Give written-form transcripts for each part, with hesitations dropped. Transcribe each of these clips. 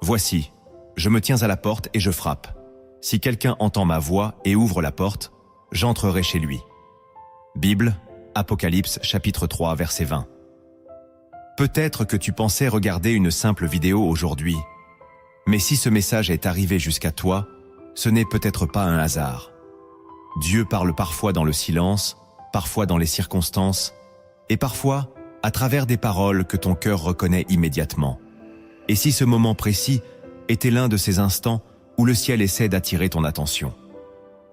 Voici, je me tiens à la porte et je frappe. Si quelqu'un entend ma voix et ouvre la porte, j'entrerai chez lui. Bible, Apocalypse chapitre 3 verset 20. Peut-être que tu pensais regarder une simple vidéo aujourd'hui, mais si ce message est arrivé jusqu'à toi, ce n'est peut-être pas un hasard. Dieu parle parfois dans le silence, parfois dans les circonstances, et parfois à travers des paroles que ton cœur reconnaît immédiatement. Et si ce moment précis était l'un de ces instants où le ciel essaie d'attirer ton attention?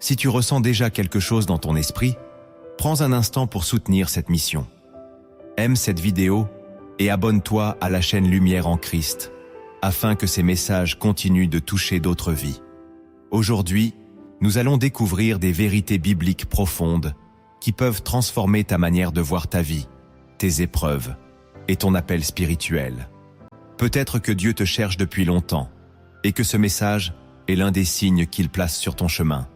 Si tu ressens déjà quelque chose dans ton esprit, prends un instant pour soutenir cette mission. Aime cette vidéo et abonne-toi à la chaîne Lumière en Christ, afin que ces messages continuent de toucher d'autres vies. Aujourd'hui, nous allons découvrir des vérités bibliques profondes qui peuvent transformer ta manière de voir ta vie, tes épreuves et ton appel spirituel. Peut-être que Dieu te cherche depuis longtemps et que ce message est l'un des signes qu'il place sur ton chemin.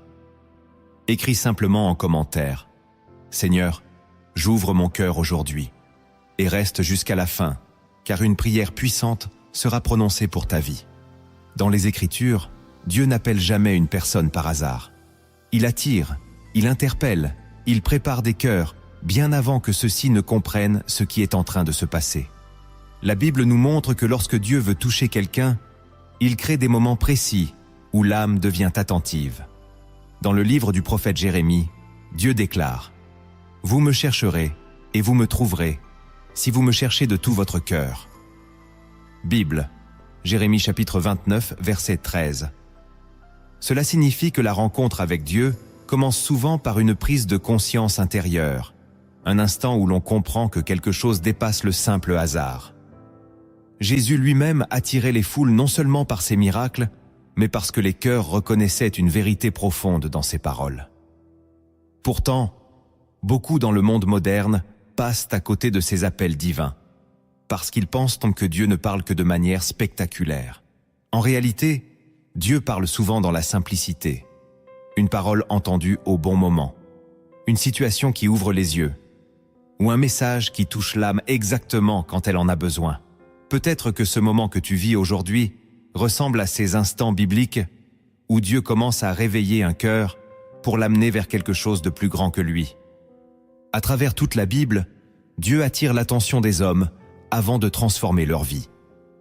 Écris simplement en commentaire « Seigneur, j'ouvre mon cœur aujourd'hui » et reste jusqu'à la fin, car une prière puissante sera prononcée pour ta vie. Dans les Écritures, Dieu n'appelle jamais une personne par hasard. Il attire, il interpelle, il prépare des cœurs, bien avant que ceux-ci ne comprennent ce qui est en train de se passer. La Bible nous montre que lorsque Dieu veut toucher quelqu'un, il crée des moments précis où l'âme devient attentive. Dans le livre du prophète Jérémie, Dieu déclare « Vous me chercherez et vous me trouverez, si vous me cherchez de tout votre cœur. » Bible, Jérémie chapitre 29, verset 13. Cela signifie que la rencontre avec Dieu commence souvent par une prise de conscience intérieure, un instant où l'on comprend que quelque chose dépasse le simple hasard. Jésus lui-même attirait les foules non seulement par ses miracles, mais parce que les cœurs reconnaissaient une vérité profonde dans ses paroles. Pourtant, beaucoup dans le monde moderne passent à côté de ces appels divins, parce qu'ils pensent que Dieu ne parle que de manière spectaculaire. En réalité, Dieu parle souvent dans la simplicité, une parole entendue au bon moment, une situation qui ouvre les yeux, ou un message qui touche l'âme exactement quand elle en a besoin. Peut-être que ce moment que tu vis aujourd'hui ressemble à ces instants bibliques où Dieu commence à réveiller un cœur pour l'amener vers quelque chose de plus grand que lui. À travers toute la Bible, Dieu attire l'attention des hommes avant de transformer leur vie.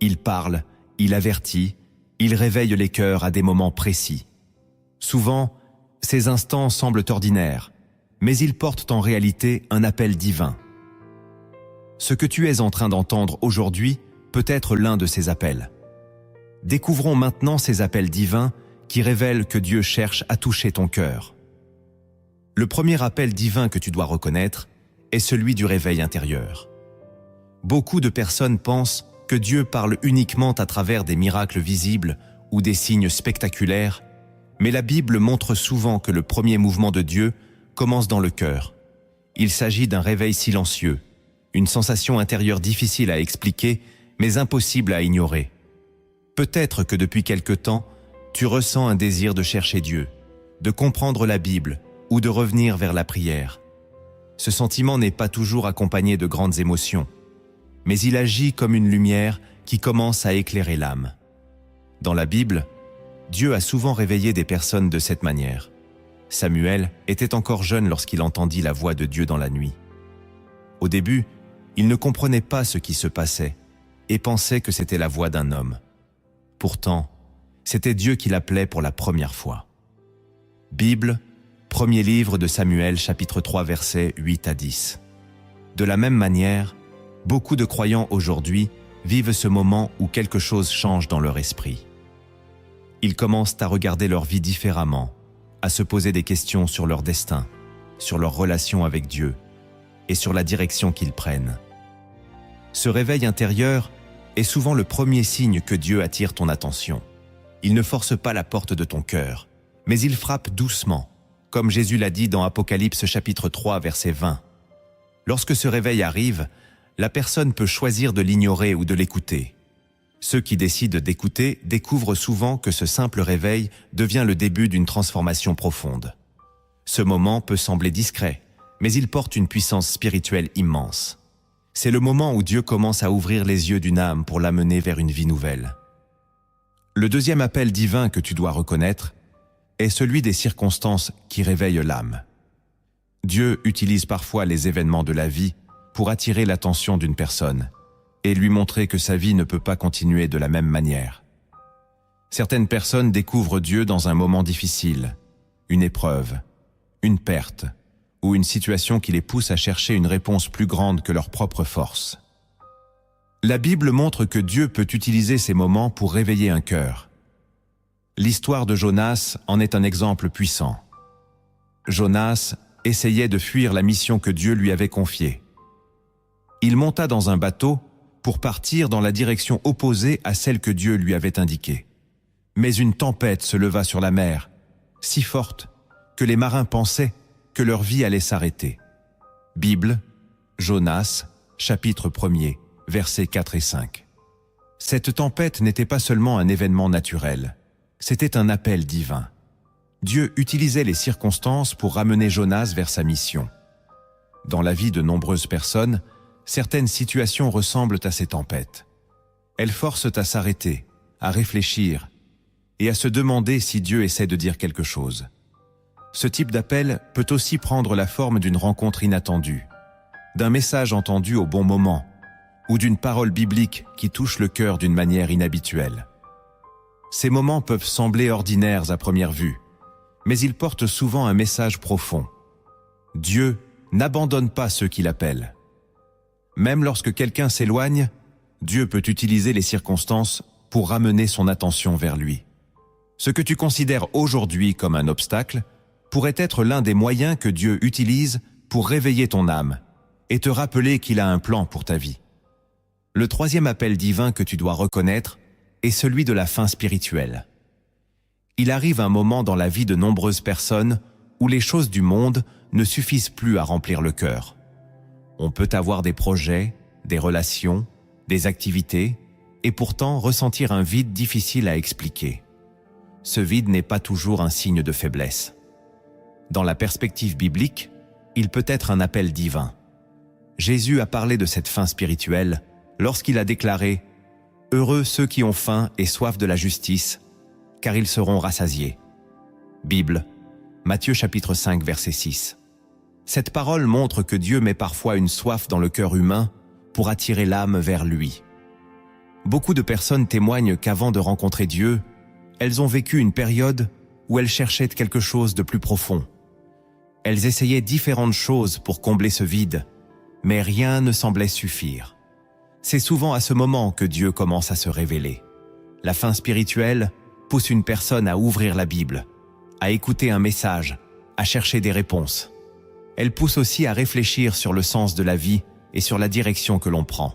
Il parle, il avertit, il réveille les cœurs à des moments précis. Souvent, ces instants semblent ordinaires, mais ils portent en réalité un appel divin. Ce que tu es en train d'entendre aujourd'hui peut être l'un de ces appels. Découvrons maintenant ces appels divins qui révèlent que Dieu cherche à toucher ton cœur. Le premier appel divin que tu dois reconnaître est celui du réveil intérieur. Beaucoup de personnes pensent que Dieu parle uniquement à travers des miracles visibles ou des signes spectaculaires, mais la Bible montre souvent que le premier mouvement de Dieu commence dans le cœur. Il s'agit d'un réveil silencieux, une sensation intérieure difficile à expliquer, mais impossible à ignorer. Peut-être que depuis quelque temps, tu ressens un désir de chercher Dieu, de comprendre la Bible ou de revenir vers la prière. Ce sentiment n'est pas toujours accompagné de grandes émotions, mais il agit comme une lumière qui commence à éclairer l'âme. Dans la Bible, Dieu a souvent réveillé des personnes de cette manière. Samuel était encore jeune lorsqu'il entendit la voix de Dieu dans la nuit. Au début, il ne comprenait pas ce qui se passait et pensait que c'était la voix d'un homme. Pourtant, c'était Dieu qui l'appelait pour la première fois. Bible, premier livre de Samuel, chapitre 3, versets 8 à 10. De la même manière, beaucoup de croyants aujourd'hui vivent ce moment où quelque chose change dans leur esprit. Ils commencent à regarder leur vie différemment, à se poser des questions sur leur destin, sur leur relation avec Dieu et sur la direction qu'ils prennent. Ce réveil intérieur est souvent le premier signe que Dieu attire ton attention. Il ne force pas la porte de ton cœur, mais il frappe doucement, comme Jésus l'a dit dans Apocalypse chapitre 3, verset 20. Lorsque ce réveil arrive, la personne peut choisir de l'ignorer ou de l'écouter. Ceux qui décident d'écouter découvrent souvent que ce simple réveil devient le début d'une transformation profonde. Ce moment peut sembler discret, mais il porte une puissance spirituelle immense. C'est le moment où Dieu commence à ouvrir les yeux d'une âme pour l'amener vers une vie nouvelle. Le deuxième appel divin que tu dois reconnaître est celui des circonstances qui réveillent l'âme. Dieu utilise parfois les événements de la vie pour attirer l'attention d'une personne et lui montrer que sa vie ne peut pas continuer de la même manière. Certaines personnes découvrent Dieu dans un moment difficile, une épreuve, une perte ou une situation qui les pousse à chercher une réponse plus grande que leur propre force. La Bible montre que Dieu peut utiliser ces moments pour réveiller un cœur. L'histoire de Jonas en est un exemple puissant. Jonas essayait de fuir la mission que Dieu lui avait confiée. Il monta dans un bateau pour partir dans la direction opposée à celle que Dieu lui avait indiquée. Mais une tempête se leva sur la mer, si forte que les marins pensaient que leur vie allait s'arrêter. Bible, Jonas, chapitre 1er, versets 4 et 5. Cette tempête n'était pas seulement un événement naturel, c'était un appel divin. Dieu utilisait les circonstances pour ramener Jonas vers sa mission. Dans la vie de nombreuses personnes, certaines situations ressemblent à ces tempêtes. Elles forcent à s'arrêter, à réfléchir et à se demander si Dieu essaie de dire quelque chose. Ce type d'appel peut aussi prendre la forme d'une rencontre inattendue, d'un message entendu au bon moment ou d'une parole biblique qui touche le cœur d'une manière inhabituelle. Ces moments peuvent sembler ordinaires à première vue, mais ils portent souvent un message profond. Dieu n'abandonne pas ceux qui l'appellent. Même lorsque quelqu'un s'éloigne, Dieu peut utiliser les circonstances pour ramener son attention vers lui. Ce que tu considères aujourd'hui comme un obstacle pourrait être l'un des moyens que Dieu utilise pour réveiller ton âme et te rappeler qu'il a un plan pour ta vie. Le troisième appel divin que tu dois reconnaître est celui de la faim spirituelle. Il arrive un moment dans la vie de nombreuses personnes où les choses du monde ne suffisent plus à remplir le cœur. On peut avoir des projets, des relations, des activités, et pourtant ressentir un vide difficile à expliquer. Ce vide n'est pas toujours un signe de faiblesse. Dans la perspective biblique, il peut être un appel divin. Jésus a parlé de cette faim spirituelle lorsqu'il a déclaré « Heureux ceux qui ont faim et soif de la justice, car ils seront rassasiés. » Bible, Matthieu chapitre 5, verset 6. Cette parole montre que Dieu met parfois une soif dans le cœur humain pour attirer l'âme vers lui. Beaucoup de personnes témoignent qu'avant de rencontrer Dieu, elles ont vécu une période où elles cherchaient quelque chose de plus profond. Elles essayaient différentes choses pour combler ce vide, mais rien ne semblait suffire. C'est souvent à ce moment que Dieu commence à se révéler. La faim spirituelle pousse une personne à ouvrir la Bible, à écouter un message, à chercher des réponses. Elle pousse aussi à réfléchir sur le sens de la vie et sur la direction que l'on prend.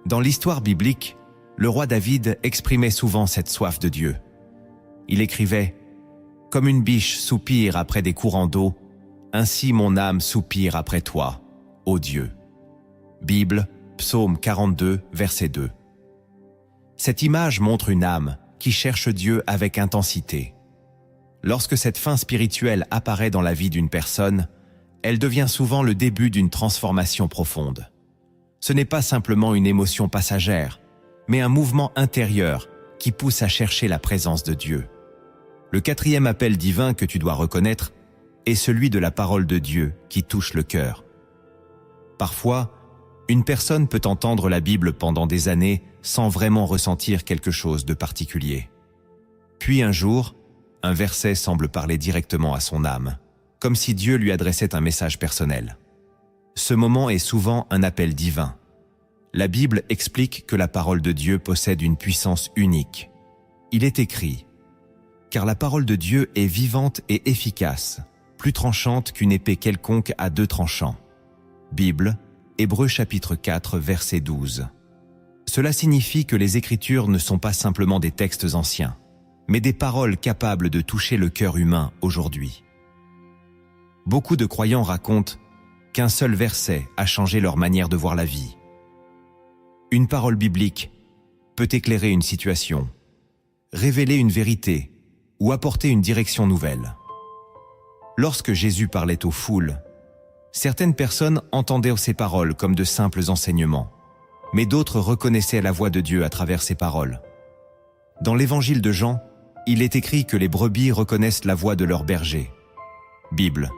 Dans l'histoire biblique, le roi David exprimait souvent cette soif de Dieu. Il écrivait « Comme une biche soupire après des courants d'eau, ainsi mon âme soupire après toi, ô Dieu. » Bible, Psaume 42, verset 2. Cette image montre une âme qui cherche Dieu avec intensité. Lorsque cette faim spirituelle apparaît dans la vie d'une personne, elle devient souvent le début d'une transformation profonde. Ce n'est pas simplement une émotion passagère, mais un mouvement intérieur qui pousse à chercher la présence de Dieu. Le quatrième appel divin que tu dois reconnaître est celui de la parole de Dieu qui touche le cœur. Parfois, une personne peut entendre la Bible pendant des années sans vraiment ressentir quelque chose de particulier. Puis un jour, un verset semble parler directement à son âme, comme si Dieu lui adressait un message personnel. Ce moment est souvent un appel divin. La Bible explique que la parole de Dieu possède une puissance unique. Il est écrit « Car la parole de Dieu est vivante et efficace, plus tranchante qu'une épée quelconque à deux tranchants. » Bible, Hébreux chapitre 4, verset 12. Cela signifie que les Écritures ne sont pas simplement des textes anciens, mais des paroles capables de toucher le cœur humain aujourd'hui. Beaucoup de croyants racontent qu'un seul verset a changé leur manière de voir la vie. Une parole biblique peut éclairer une situation, révéler une vérité ou apporter une direction nouvelle. Lorsque Jésus parlait aux foules, certaines personnes entendaient ces paroles comme de simples enseignements, mais d'autres reconnaissaient la voix de Dieu à travers ces paroles. Dans l'évangile de Jean, il est écrit que les brebis reconnaissent la voix de leur berger. Bible,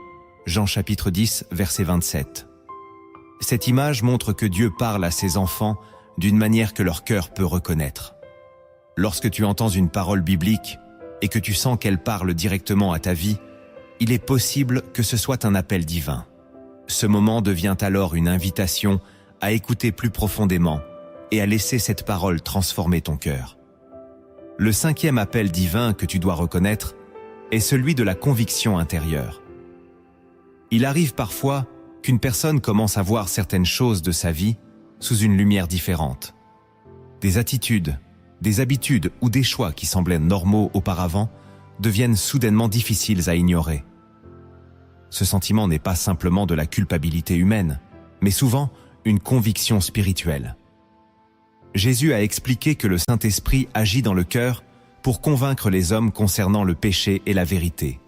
Jean chapitre 10, verset 27. Cette image montre que Dieu parle à ses enfants d'une manière que leur cœur peut reconnaître. Lorsque tu entends une parole biblique et que tu sens qu'elle parle directement à ta vie, il est possible que ce soit un appel divin. Ce moment devient alors une invitation à écouter plus profondément et à laisser cette parole transformer ton cœur. Le 5e appel divin que tu dois reconnaître est celui de la conviction intérieure. Il arrive parfois qu'une personne commence à voir certaines choses de sa vie sous une lumière différente. Des attitudes, des habitudes ou des choix qui semblaient normaux auparavant deviennent soudainement difficiles à ignorer. Ce sentiment n'est pas simplement de la culpabilité humaine, mais souvent une conviction spirituelle. Jésus a expliqué que le Saint-Esprit agit dans le cœur pour convaincre les hommes concernant le péché et la vérité.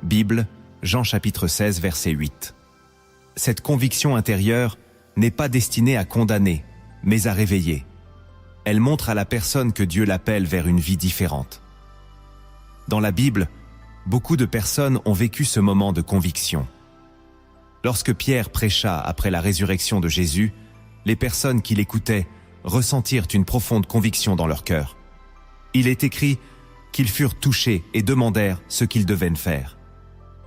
Bible, Jean chapitre 16, verset 8. Cette conviction intérieure n'est pas destinée à condamner, mais à réveiller. Elle montre à la personne que Dieu l'appelle vers une vie différente. Dans la Bible, beaucoup de personnes ont vécu ce moment de conviction. Lorsque Pierre prêcha après la résurrection de Jésus, les personnes qui l'écoutaient ressentirent une profonde conviction dans leur cœur. Il est écrit qu'ils furent touchés et demandèrent ce qu'ils devaient faire.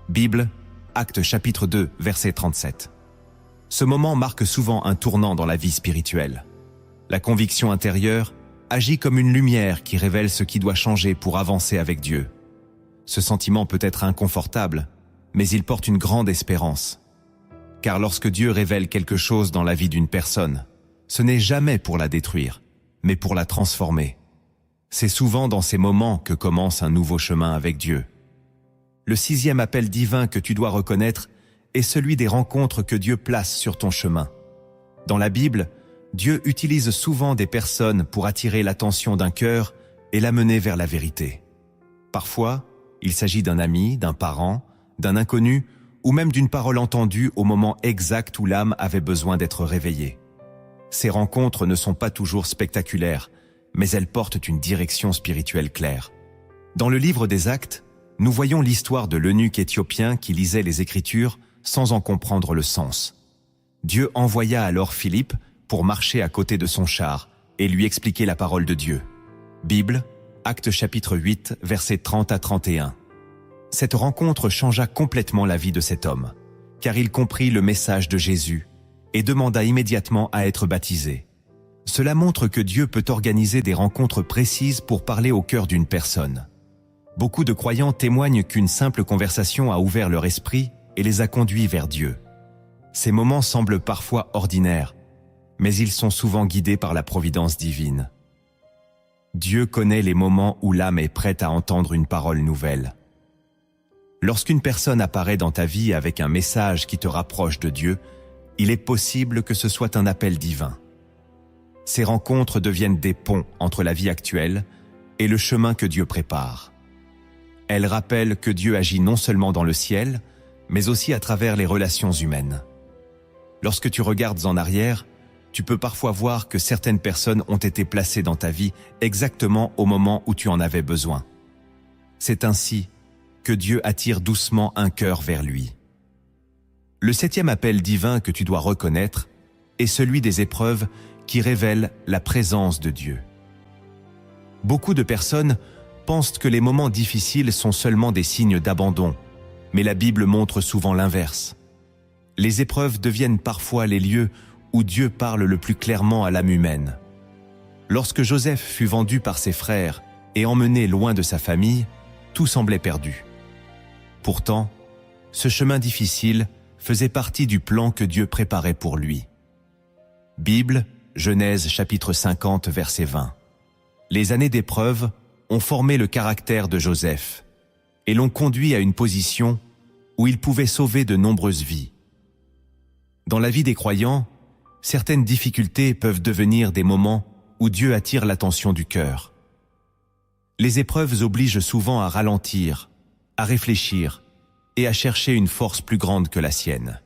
Bible, Actes chapitre 2, verset 37. Ce moment marque souvent un tournant dans la vie spirituelle. La conviction intérieure agit comme une lumière qui révèle ce qui doit changer pour avancer avec Dieu. Ce sentiment peut être inconfortable, mais il porte une grande espérance. Car lorsque Dieu révèle quelque chose dans la vie d'une personne, ce n'est jamais pour la détruire, mais pour la transformer. C'est souvent dans ces moments que commence un nouveau chemin avec Dieu. Le 6e appel divin que tu dois reconnaître est celui des rencontres que Dieu place sur ton chemin. Dans la Bible, Dieu utilise souvent des personnes pour attirer l'attention d'un cœur et l'amener vers la vérité. Parfois, il s'agit d'un ami, d'un parent, d'un inconnu ou même d'une parole entendue au moment exact où l'âme avait besoin d'être réveillée. Ces rencontres ne sont pas toujours spectaculaires, mais elles portent une direction spirituelle claire. Dans le livre des Actes, nous voyons l'histoire de l'eunuque éthiopien qui lisait les Écritures sans en comprendre le sens. Dieu envoya alors Philippe pour marcher à côté de son char et lui expliquer la parole de Dieu. Bible, Actes chapitre 8, versets 30 à 31. Cette rencontre changea complètement la vie de cet homme, car il comprit le message de Jésus et demanda immédiatement à être baptisé. Cela montre que Dieu peut organiser des rencontres précises pour parler au cœur d'une personne. Beaucoup de croyants témoignent qu'une simple conversation a ouvert leur esprit et les a conduits vers Dieu. Ces moments semblent parfois ordinaires, mais ils sont souvent guidés par la providence divine. Dieu connaît les moments où l'âme est prête à entendre une parole nouvelle. Lorsqu'une personne apparaît dans ta vie avec un message qui te rapproche de Dieu, il est possible que ce soit un appel divin. Ces rencontres deviennent des ponts entre la vie actuelle et le chemin que Dieu prépare. Elles rappellent que Dieu agit non seulement dans le ciel, mais aussi à travers les relations humaines. Lorsque tu regardes en arrière, tu peux parfois voir que certaines personnes ont été placées dans ta vie exactement au moment où tu en avais besoin. C'est ainsi que Dieu attire doucement un cœur vers lui. Le 7e appel divin que tu dois reconnaître est celui des épreuves qui révèlent la présence de Dieu. Beaucoup de personnes pensent que les moments difficiles sont seulement des signes d'abandon, mais la Bible montre souvent l'inverse. Les épreuves deviennent parfois les lieux où Dieu parle le plus clairement à l'âme humaine. Lorsque Joseph fut vendu par ses frères et emmené loin de sa famille, tout semblait perdu. Pourtant, ce chemin difficile faisait partie du plan que Dieu préparait pour lui. Bible, Genèse chapitre 50, verset 20. Les années d'épreuve ont formé le caractère de Joseph et l'ont conduit à une position où il pouvait sauver de nombreuses vies. Dans la vie des croyants, certaines difficultés peuvent devenir des moments où Dieu attire l'attention du cœur. Les épreuves obligent souvent à ralentir, à réfléchir et à chercher une force plus grande que la sienne.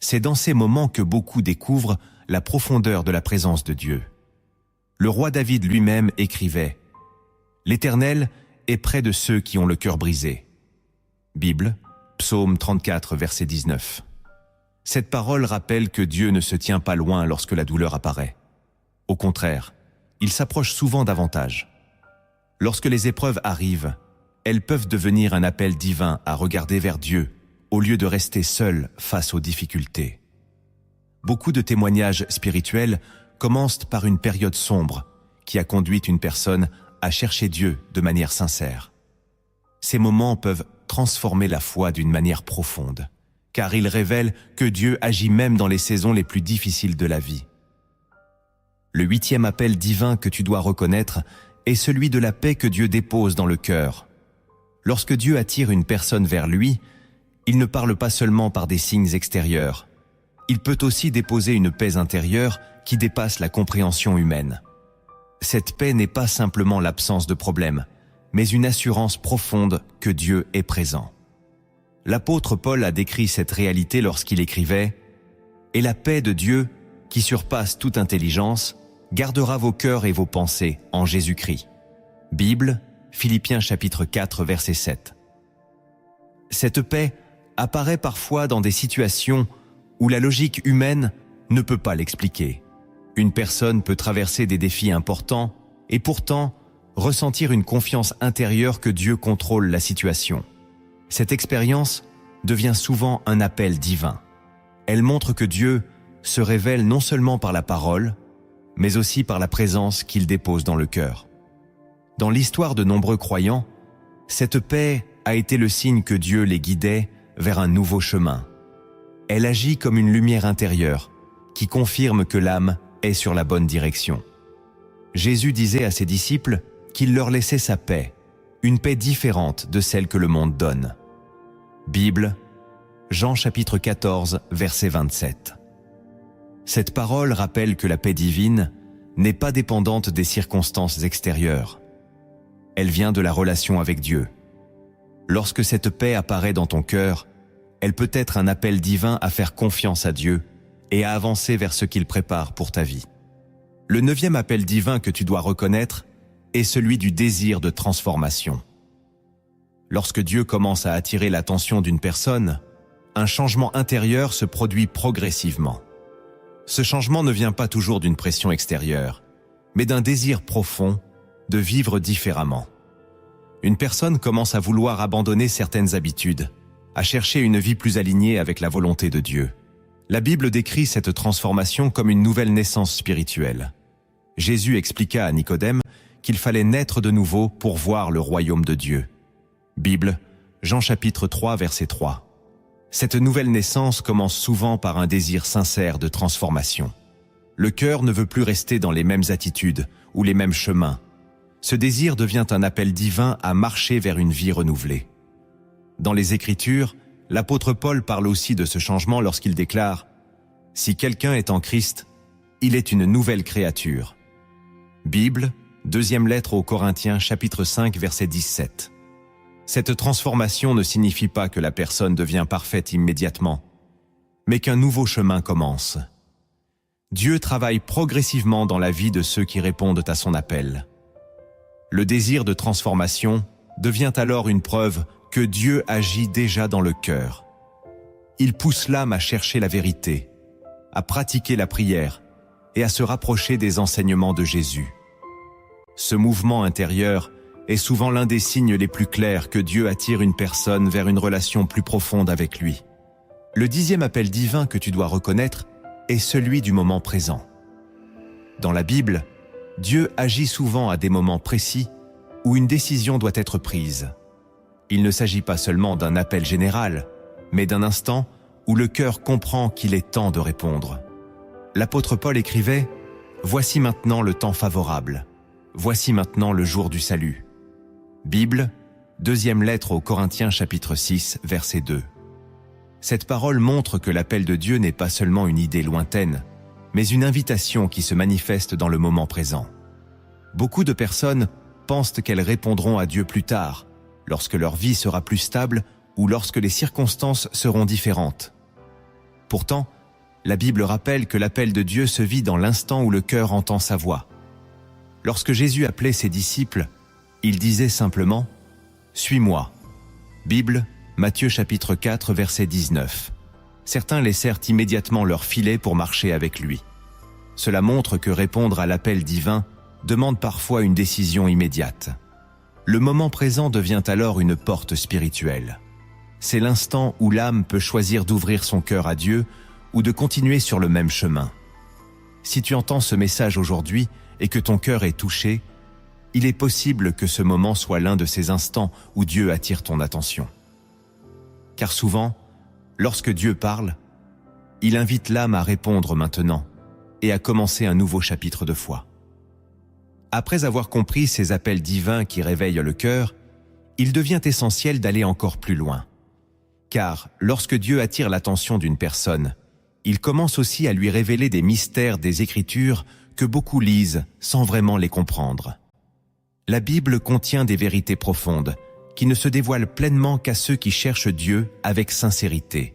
C'est dans ces moments que beaucoup découvrent la profondeur de la présence de Dieu. Le roi David lui-même écrivait L'Éternel est près de ceux qui ont le cœur brisé. Bible, Psaume 34, verset 19. Cette parole rappelle que Dieu ne se tient pas loin lorsque la douleur apparaît. Au contraire, il s'approche souvent davantage. Lorsque les épreuves arrivent, elles peuvent devenir un appel divin à regarder vers Dieu, au lieu de rester seul face aux difficultés. Beaucoup de témoignages spirituels commencent par une période sombre qui a conduit une personne à chercher Dieu de manière sincère. Ces moments peuvent transformer la foi d'une manière profonde, car ils révèlent que Dieu agit même dans les saisons les plus difficiles de la vie. Le 8e appel divin que tu dois reconnaître est celui de la paix que Dieu dépose dans le cœur. Lorsque Dieu attire une personne vers lui, il ne parle pas seulement par des signes extérieurs. Il peut aussi déposer une paix intérieure qui dépasse la compréhension humaine. Cette paix n'est pas simplement l'absence de problème, mais une assurance profonde que Dieu est présent. L'apôtre Paul a décrit cette réalité lorsqu'il écrivait « Et la paix de Dieu, qui surpasse toute intelligence, gardera vos cœurs et vos pensées en Jésus-Christ. » Bible, Philippiens chapitre 4, verset 7. Cette paix apparaît parfois dans des situations où la logique humaine ne peut pas l'expliquer. Une personne peut traverser des défis importants et pourtant ressentir une confiance intérieure que Dieu contrôle la situation. Cette expérience devient souvent un appel divin. Elle montre que Dieu se révèle non seulement par la parole, mais aussi par la présence qu'il dépose dans le cœur. Dans l'histoire de nombreux croyants, cette paix a été le signe que Dieu les guidait vers un nouveau chemin. Elle agit comme une lumière intérieure qui confirme que l'âme est sur la bonne direction. Jésus disait à ses disciples qu'il leur laissait sa paix, une paix différente de celle que le monde donne. Bible, Jean chapitre 14, verset 27. Cette parole rappelle que la paix divine n'est pas dépendante des circonstances extérieures. Elle vient de la relation avec Dieu. Lorsque cette paix apparaît dans ton cœur, elle peut être un appel divin à faire confiance à Dieu et à avancer vers ce qu'il prépare pour ta vie. Le 9e appel divin que tu dois reconnaître est celui du désir de transformation. Lorsque Dieu commence à attirer l'attention d'une personne, un changement intérieur se produit progressivement. Ce changement ne vient pas toujours d'une pression extérieure, mais d'un désir profond de vivre différemment. Une personne commence à vouloir abandonner certaines habitudes, à chercher une vie plus alignée avec la volonté de Dieu. La Bible décrit cette transformation comme une nouvelle naissance spirituelle. Jésus expliqua à Nicodème qu'il fallait naître de nouveau pour voir le royaume de Dieu. Bible, Jean chapitre 3, verset 3. Cette nouvelle naissance commence souvent par un désir sincère de transformation. Le cœur ne veut plus rester dans les mêmes attitudes ou les mêmes chemins. Ce désir devient un appel divin à marcher vers une vie renouvelée. Dans les Écritures, l'apôtre Paul parle aussi de ce changement lorsqu'il déclare « Si quelqu'un est en Christ, il est une nouvelle créature. » Bible, 2e lettre aux Corinthiens, chapitre 5, verset 17. Cette transformation ne signifie pas que la personne devient parfaite immédiatement, mais qu'un nouveau chemin commence. Dieu travaille progressivement dans la vie de ceux qui répondent à son appel. Le désir de transformation devient alors une preuve que Dieu agit déjà dans le cœur. Il pousse l'âme à chercher la vérité, à pratiquer la prière et à se rapprocher des enseignements de Jésus. Ce mouvement intérieur est souvent l'un des signes les plus clairs que Dieu attire une personne vers une relation plus profonde avec lui. Le 10e appel divin que tu dois reconnaître est celui du moment présent. Dans la Bible, Dieu agit souvent à des moments précis où une décision doit être prise. Il ne s'agit pas seulement d'un appel général, mais d'un instant où le cœur comprend qu'il est temps de répondre. L'apôtre Paul écrivait « Voici maintenant le temps favorable. Voici maintenant le jour du salut. » Bible, 2e lettre aux Corinthiens chapitre 6, verset 2. Cette parole montre que l'appel de Dieu n'est pas seulement une idée lointaine, mais une invitation qui se manifeste dans le moment présent. Beaucoup de personnes pensent qu'elles répondront à Dieu plus tard, lorsque leur vie sera plus stable ou lorsque les circonstances seront différentes. Pourtant, la Bible rappelle que l'appel de Dieu se vit dans l'instant où le cœur entend sa voix. Lorsque Jésus appelait ses disciples, Il disait simplement « Suis-moi ». Bible, Matthieu chapitre 4, verset 19. Certains laissèrent immédiatement leur filet pour marcher avec lui. Cela montre que répondre à l'appel divin demande parfois une décision immédiate. Le moment présent devient alors une porte spirituelle. C'est l'instant où l'âme peut choisir d'ouvrir son cœur à Dieu ou de continuer sur le même chemin. Si tu entends ce message aujourd'hui et que ton cœur est touché, il est possible que ce moment soit l'un de ces instants où Dieu attire ton attention. Car souvent, lorsque Dieu parle, il invite l'âme à répondre maintenant et à commencer un nouveau chapitre de foi. Après avoir compris ces appels divins qui réveillent le cœur, il devient essentiel d'aller encore plus loin. Car lorsque Dieu attire l'attention d'une personne, il commence aussi à lui révéler des mystères des Écritures que beaucoup lisent sans vraiment les comprendre. La Bible contient des vérités profondes qui ne se dévoilent pleinement qu'à ceux qui cherchent Dieu avec sincérité.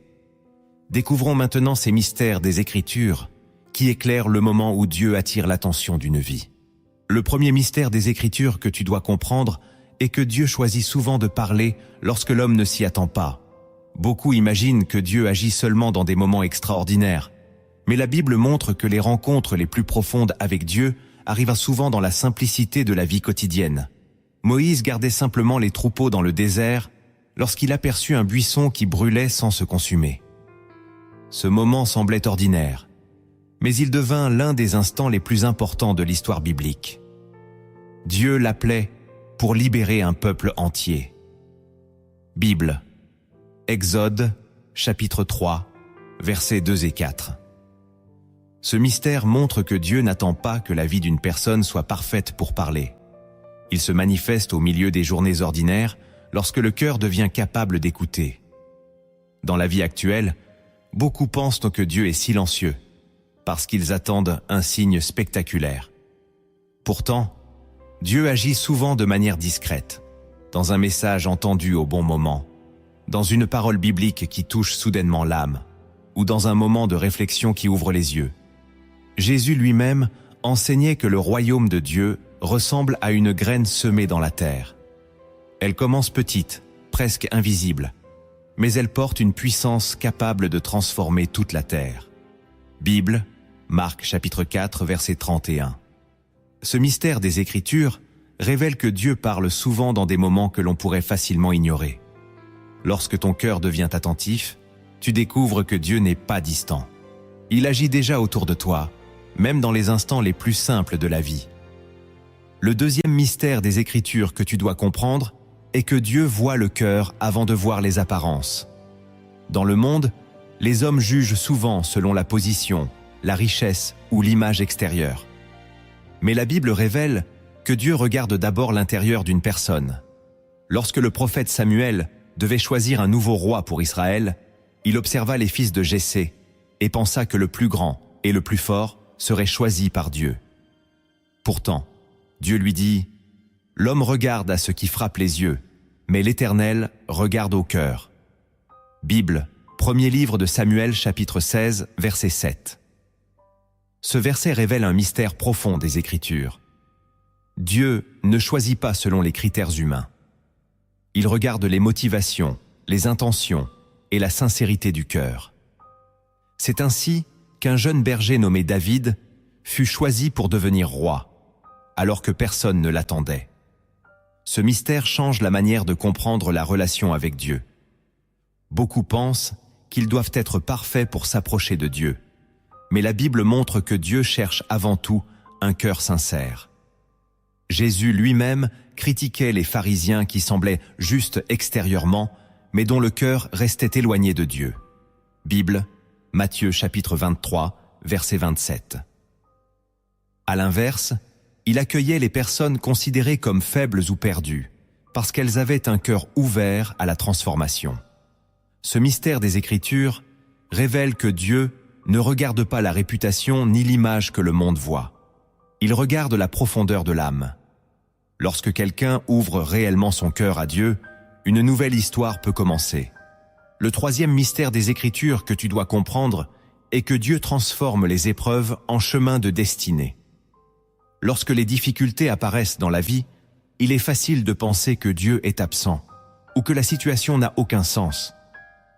Découvrons maintenant ces mystères des Écritures qui éclairent le moment où Dieu attire l'attention d'une vie. Le premier mystère des Écritures que tu dois comprendre est que Dieu choisit souvent de parler lorsque l'homme ne s'y attend pas. Beaucoup imaginent que Dieu agit seulement dans des moments extraordinaires, mais la Bible montre que les rencontres les plus profondes avec Dieu arrivent souvent dans la simplicité de la vie quotidienne. Moïse gardait simplement les troupeaux dans le désert lorsqu'il aperçut un buisson qui brûlait sans se consumer. Ce moment semblait ordinaire, mais il devint l'un des instants les plus importants de l'histoire biblique. Dieu l'appelait pour libérer un peuple entier. Bible, Exode, chapitre 3, versets 2 et 4. Ce mystère montre que Dieu n'attend pas que la vie d'une personne soit parfaite pour parler. Il se manifeste au milieu des journées ordinaires lorsque le cœur devient capable d'écouter. Dans la vie actuelle, beaucoup pensent que Dieu est silencieux, parce qu'ils attendent un signe spectaculaire. Pourtant, Dieu agit souvent de manière discrète, dans un message entendu au bon moment, dans une parole biblique qui touche soudainement l'âme, ou dans un moment de réflexion qui ouvre les yeux. Jésus lui-même enseignait que le royaume de Dieu ressemble à une graine semée dans la terre. Elle commence petite, presque invisible, mais elle porte une puissance capable de transformer toute la terre. Bible, Marc chapitre 4, verset 31. Ce mystère des Écritures révèle que Dieu parle souvent dans des moments que l'on pourrait facilement ignorer. Lorsque ton cœur devient attentif, tu découvres que Dieu n'est pas distant. Il agit déjà autour de toi, même dans les instants les plus simples de la vie. Le deuxième mystère des Écritures que tu dois comprendre est que Dieu voit le cœur avant de voir les apparences. Dans le monde, les hommes jugent souvent selon la position, la richesse ou l'image extérieure. Mais la Bible révèle que Dieu regarde d'abord l'intérieur d'une personne. Lorsque le prophète Samuel devait choisir un nouveau roi pour Israël, il observa les fils de Jessé et pensa que le plus grand et le plus fort serait choisi par Dieu. Pourtant, Dieu lui dit « L'homme regarde à ce qui frappe les yeux, mais l'Éternel regarde au cœur. » Bible, premier livre de Samuel, chapitre 16, verset 7. Ce verset révèle un mystère profond des Écritures. Dieu ne choisit pas selon les critères humains. Il regarde les motivations, les intentions et la sincérité du cœur. C'est ainsi qu'un jeune berger nommé David fut choisi pour devenir roi, alors que personne ne l'attendait. Ce mystère change la manière de comprendre la relation avec Dieu. Beaucoup pensent qu'ils doivent être parfaits pour s'approcher de Dieu, mais la Bible montre que Dieu cherche avant tout un cœur sincère. Jésus lui-même critiquait les pharisiens qui semblaient justes extérieurement, mais dont le cœur restait éloigné de Dieu. Bible, Matthieu chapitre 23, verset 27. À l'inverse, il accueillait les personnes considérées comme faibles ou perdues, parce qu'elles avaient un cœur ouvert à la transformation. Ce mystère des Écritures révèle que Dieu ne regarde pas la réputation ni l'image que le monde voit. Il regarde la profondeur de l'âme. Lorsque quelqu'un ouvre réellement son cœur à Dieu, une nouvelle histoire peut commencer. Le troisième mystère des Écritures que tu dois comprendre est que Dieu transforme les épreuves en chemin de destinée. Lorsque les difficultés apparaissent dans la vie, il est facile de penser que Dieu est absent ou que la situation n'a aucun sens.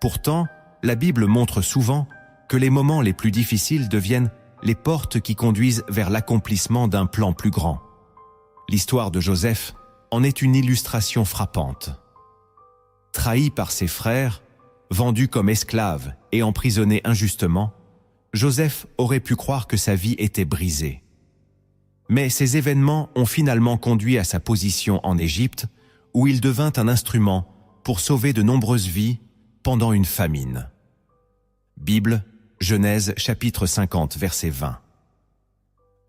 Pourtant, la Bible montre souvent que les moments les plus difficiles deviennent les portes qui conduisent vers l'accomplissement d'un plan plus grand. L'histoire de Joseph en est une illustration frappante. Trahi par ses frères, vendu comme esclave et emprisonné injustement, Joseph aurait pu croire que sa vie était brisée. Mais ces événements ont finalement conduit à sa position en Égypte, où il devint un instrument pour sauver de nombreuses vies pendant une famine. Bible, Genèse chapitre 50, verset 20.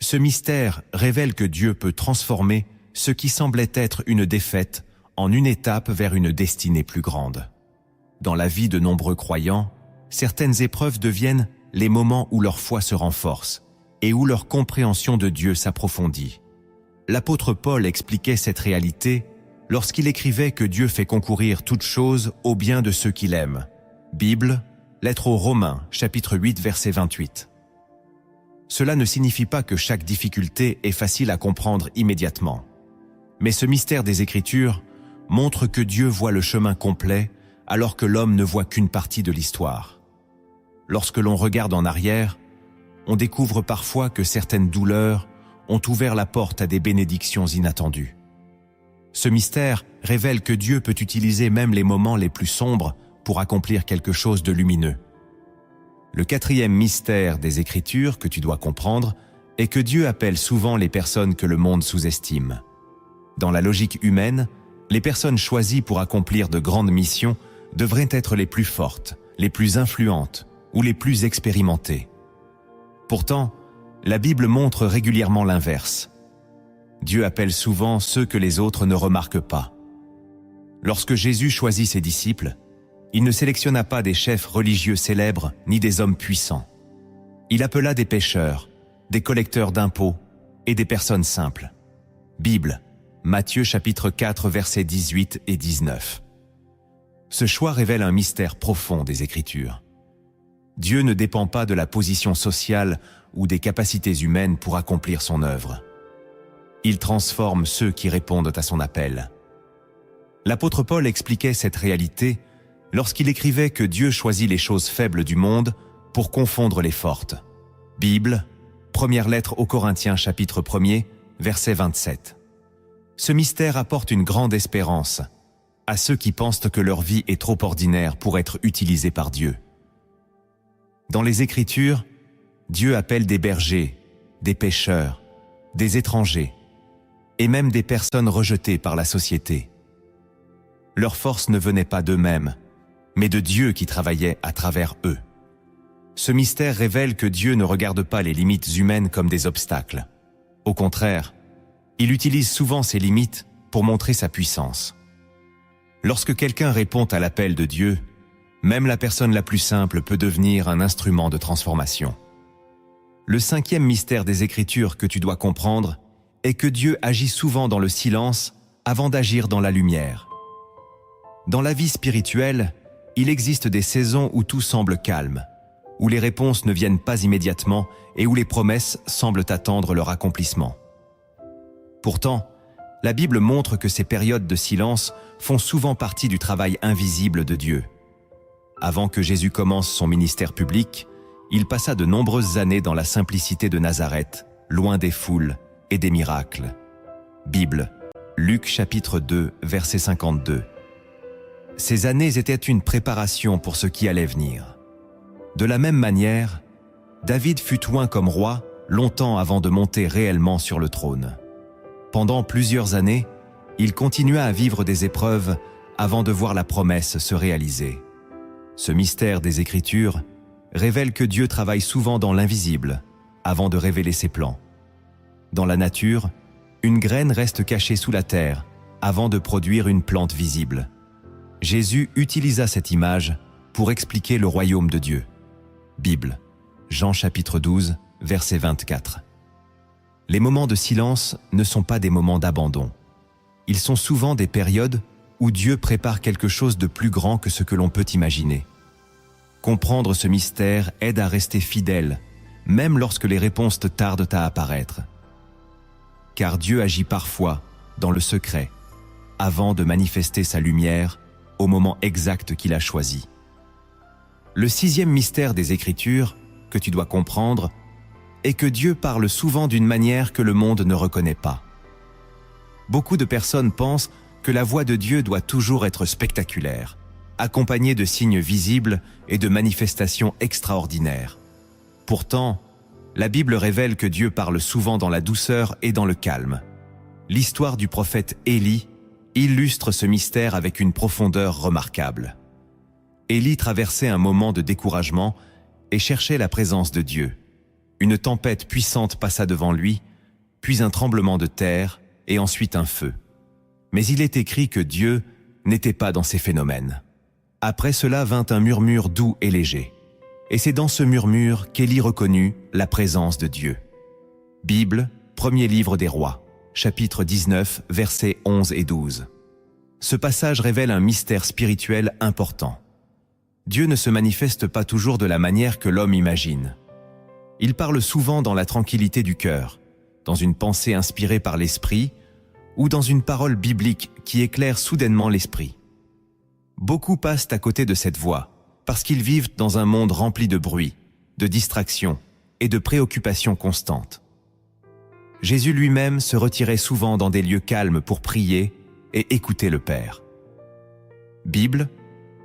Ce mystère révèle que Dieu peut transformer ce qui semblait être une défaite en une étape vers une destinée plus grande. Dans la vie de nombreux croyants, certaines épreuves deviennent les moments où leur foi se renforce et où leur compréhension de Dieu s'approfondit. L'apôtre Paul expliquait cette réalité lorsqu'il écrivait que Dieu fait concourir toutes choses au bien de ceux qu'il aime. Bible, Lettre aux Romains, chapitre 8, verset 28. Cela ne signifie pas que chaque difficulté est facile à comprendre immédiatement. Mais ce mystère des Écritures montre que Dieu voit le chemin complet alors que l'homme ne voit qu'une partie de l'histoire. Lorsque l'on regarde en arrière, on découvre parfois que certaines douleurs ont ouvert la porte à des bénédictions inattendues. Ce mystère révèle que Dieu peut utiliser même les moments les plus sombres pour accomplir quelque chose de lumineux. Le quatrième mystère des Écritures que tu dois comprendre est que Dieu appelle souvent les personnes que le monde sous-estime. Dans la logique humaine, les personnes choisies pour accomplir de grandes missions devraient être les plus fortes, les plus influentes ou les plus expérimentées. Pourtant, la Bible montre régulièrement l'inverse. Dieu appelle souvent ceux que les autres ne remarquent pas. Lorsque Jésus choisit ses disciples, il ne sélectionna pas des chefs religieux célèbres ni des hommes puissants. Il appela des pécheurs, des collecteurs d'impôts et des personnes simples. Bible, Matthieu chapitre 4 versets 18 et 19. Ce choix révèle un mystère profond des Écritures. Dieu ne dépend pas de la position sociale ou des capacités humaines pour accomplir son œuvre. Il transforme ceux qui répondent à son appel. L'apôtre Paul expliquait cette réalité lorsqu'il écrivait que Dieu choisit les choses faibles du monde pour confondre les fortes. Bible, première lettre aux Corinthiens chapitre 1er, verset 27. Ce mystère apporte une grande espérance à ceux qui pensent que leur vie est trop ordinaire pour être utilisée par Dieu. Dans les Écritures, Dieu appelle des bergers, des pêcheurs, des étrangers et même des personnes rejetées par la société. Leur force ne venait pas d'eux-mêmes, mais de Dieu qui travaillait à travers eux. Ce mystère révèle que Dieu ne regarde pas les limites humaines comme des obstacles. Au contraire, il utilise souvent ces limites pour montrer sa puissance. Lorsque quelqu'un répond à l'appel de Dieu, même la personne la plus simple peut devenir un instrument de transformation. Le cinquième mystère des Écritures que tu dois comprendre est que Dieu agit souvent dans le silence avant d'agir dans la lumière. Dans la vie spirituelle, il existe des saisons où tout semble calme, où les réponses ne viennent pas immédiatement et où les promesses semblent attendre leur accomplissement. Pourtant, la Bible montre que ces périodes de silence font souvent partie du travail invisible de Dieu. Avant que Jésus commence son ministère public, il passa de nombreuses années dans la simplicité de Nazareth, loin des foules et des miracles. Bible, Luc chapitre 2, verset 52. Ces années étaient une préparation pour ce qui allait venir. De la même manière, David fut oint comme roi longtemps avant de monter réellement sur le trône. Pendant plusieurs années, il continua à vivre des épreuves avant de voir la promesse se réaliser. Ce mystère des Écritures révèle que Dieu travaille souvent dans l'invisible avant de révéler ses plans. Dans la nature, une graine reste cachée sous la terre avant de produire une plante visible. Jésus utilisa cette image pour expliquer le royaume de Dieu. Bible, Jean chapitre 12, verset 24. Les moments de silence ne sont pas des moments d'abandon. Ils sont souvent des périodes où Dieu prépare quelque chose de plus grand que ce que l'on peut imaginer. Comprendre ce mystère aide à rester fidèle, même lorsque les réponses tardent à apparaître. Car Dieu agit parfois dans le secret, avant de manifester sa lumière au moment exact qu'il a choisi. Le 6e mystère des Écritures, que tu dois comprendre, est que Dieu parle souvent d'une manière que le monde ne reconnaît pas. Beaucoup de personnes pensent que la voix de Dieu doit toujours être spectaculaire, accompagnée de signes visibles et de manifestations extraordinaires. Pourtant, la Bible révèle que Dieu parle souvent dans la douceur et dans le calme. L'histoire du prophète Élie illustre ce mystère avec une profondeur remarquable. Élie traversait un moment de découragement et cherchait la présence de Dieu. Une tempête puissante passa devant lui, puis un tremblement de terre et ensuite un feu. Mais il est écrit que Dieu n'était pas dans ces phénomènes. Après cela vint un murmure doux et léger. Et c'est dans ce murmure qu'Élie reconnut la présence de Dieu. Bible, premier livre des rois, chapitre 19, versets 11 et 12. Ce passage révèle un mystère spirituel important. Dieu ne se manifeste pas toujours de la manière que l'homme imagine. Il parle souvent dans la tranquillité du cœur, dans une pensée inspirée par l'esprit ou dans une parole biblique qui éclaire soudainement l'esprit. Beaucoup passent à côté de cette voie parce qu'ils vivent dans un monde rempli de bruit, de distractions et de préoccupations constantes. Jésus lui-même se retirait souvent dans des lieux calmes pour prier et écouter le Père. Bible,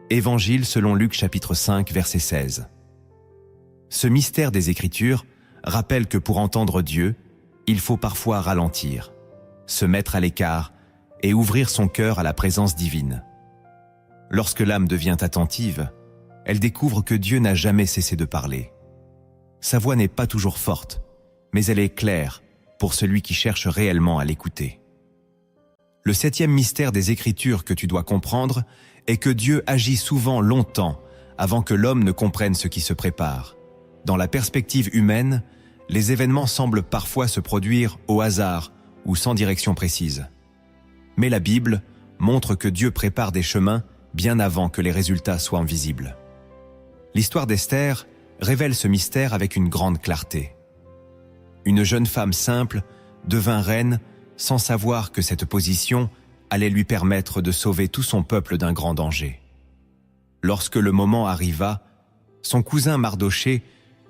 Évangile selon Luc chapitre 5 verset 16. Ce mystère des Écritures rappelle que pour entendre Dieu, il faut parfois ralentir, se mettre à l'écart et ouvrir son cœur à la présence divine. Lorsque l'âme devient attentive, elle découvre que Dieu n'a jamais cessé de parler. Sa voix n'est pas toujours forte, mais elle est claire pour celui qui cherche réellement à l'écouter. Le 7e mystère des Écritures que tu dois comprendre est que Dieu agit souvent longtemps avant que l'homme ne comprenne ce qui se prépare. Dans la perspective humaine, les événements semblent parfois se produire au hasard ou sans direction précise. Mais la Bible montre que Dieu prépare des chemins bien avant que les résultats soient visibles. L'histoire d'Esther révèle ce mystère avec une grande clarté. Une jeune femme simple devint reine sans savoir que cette position allait lui permettre de sauver tout son peuple d'un grand danger. Lorsque le moment arriva, son cousin Mardochée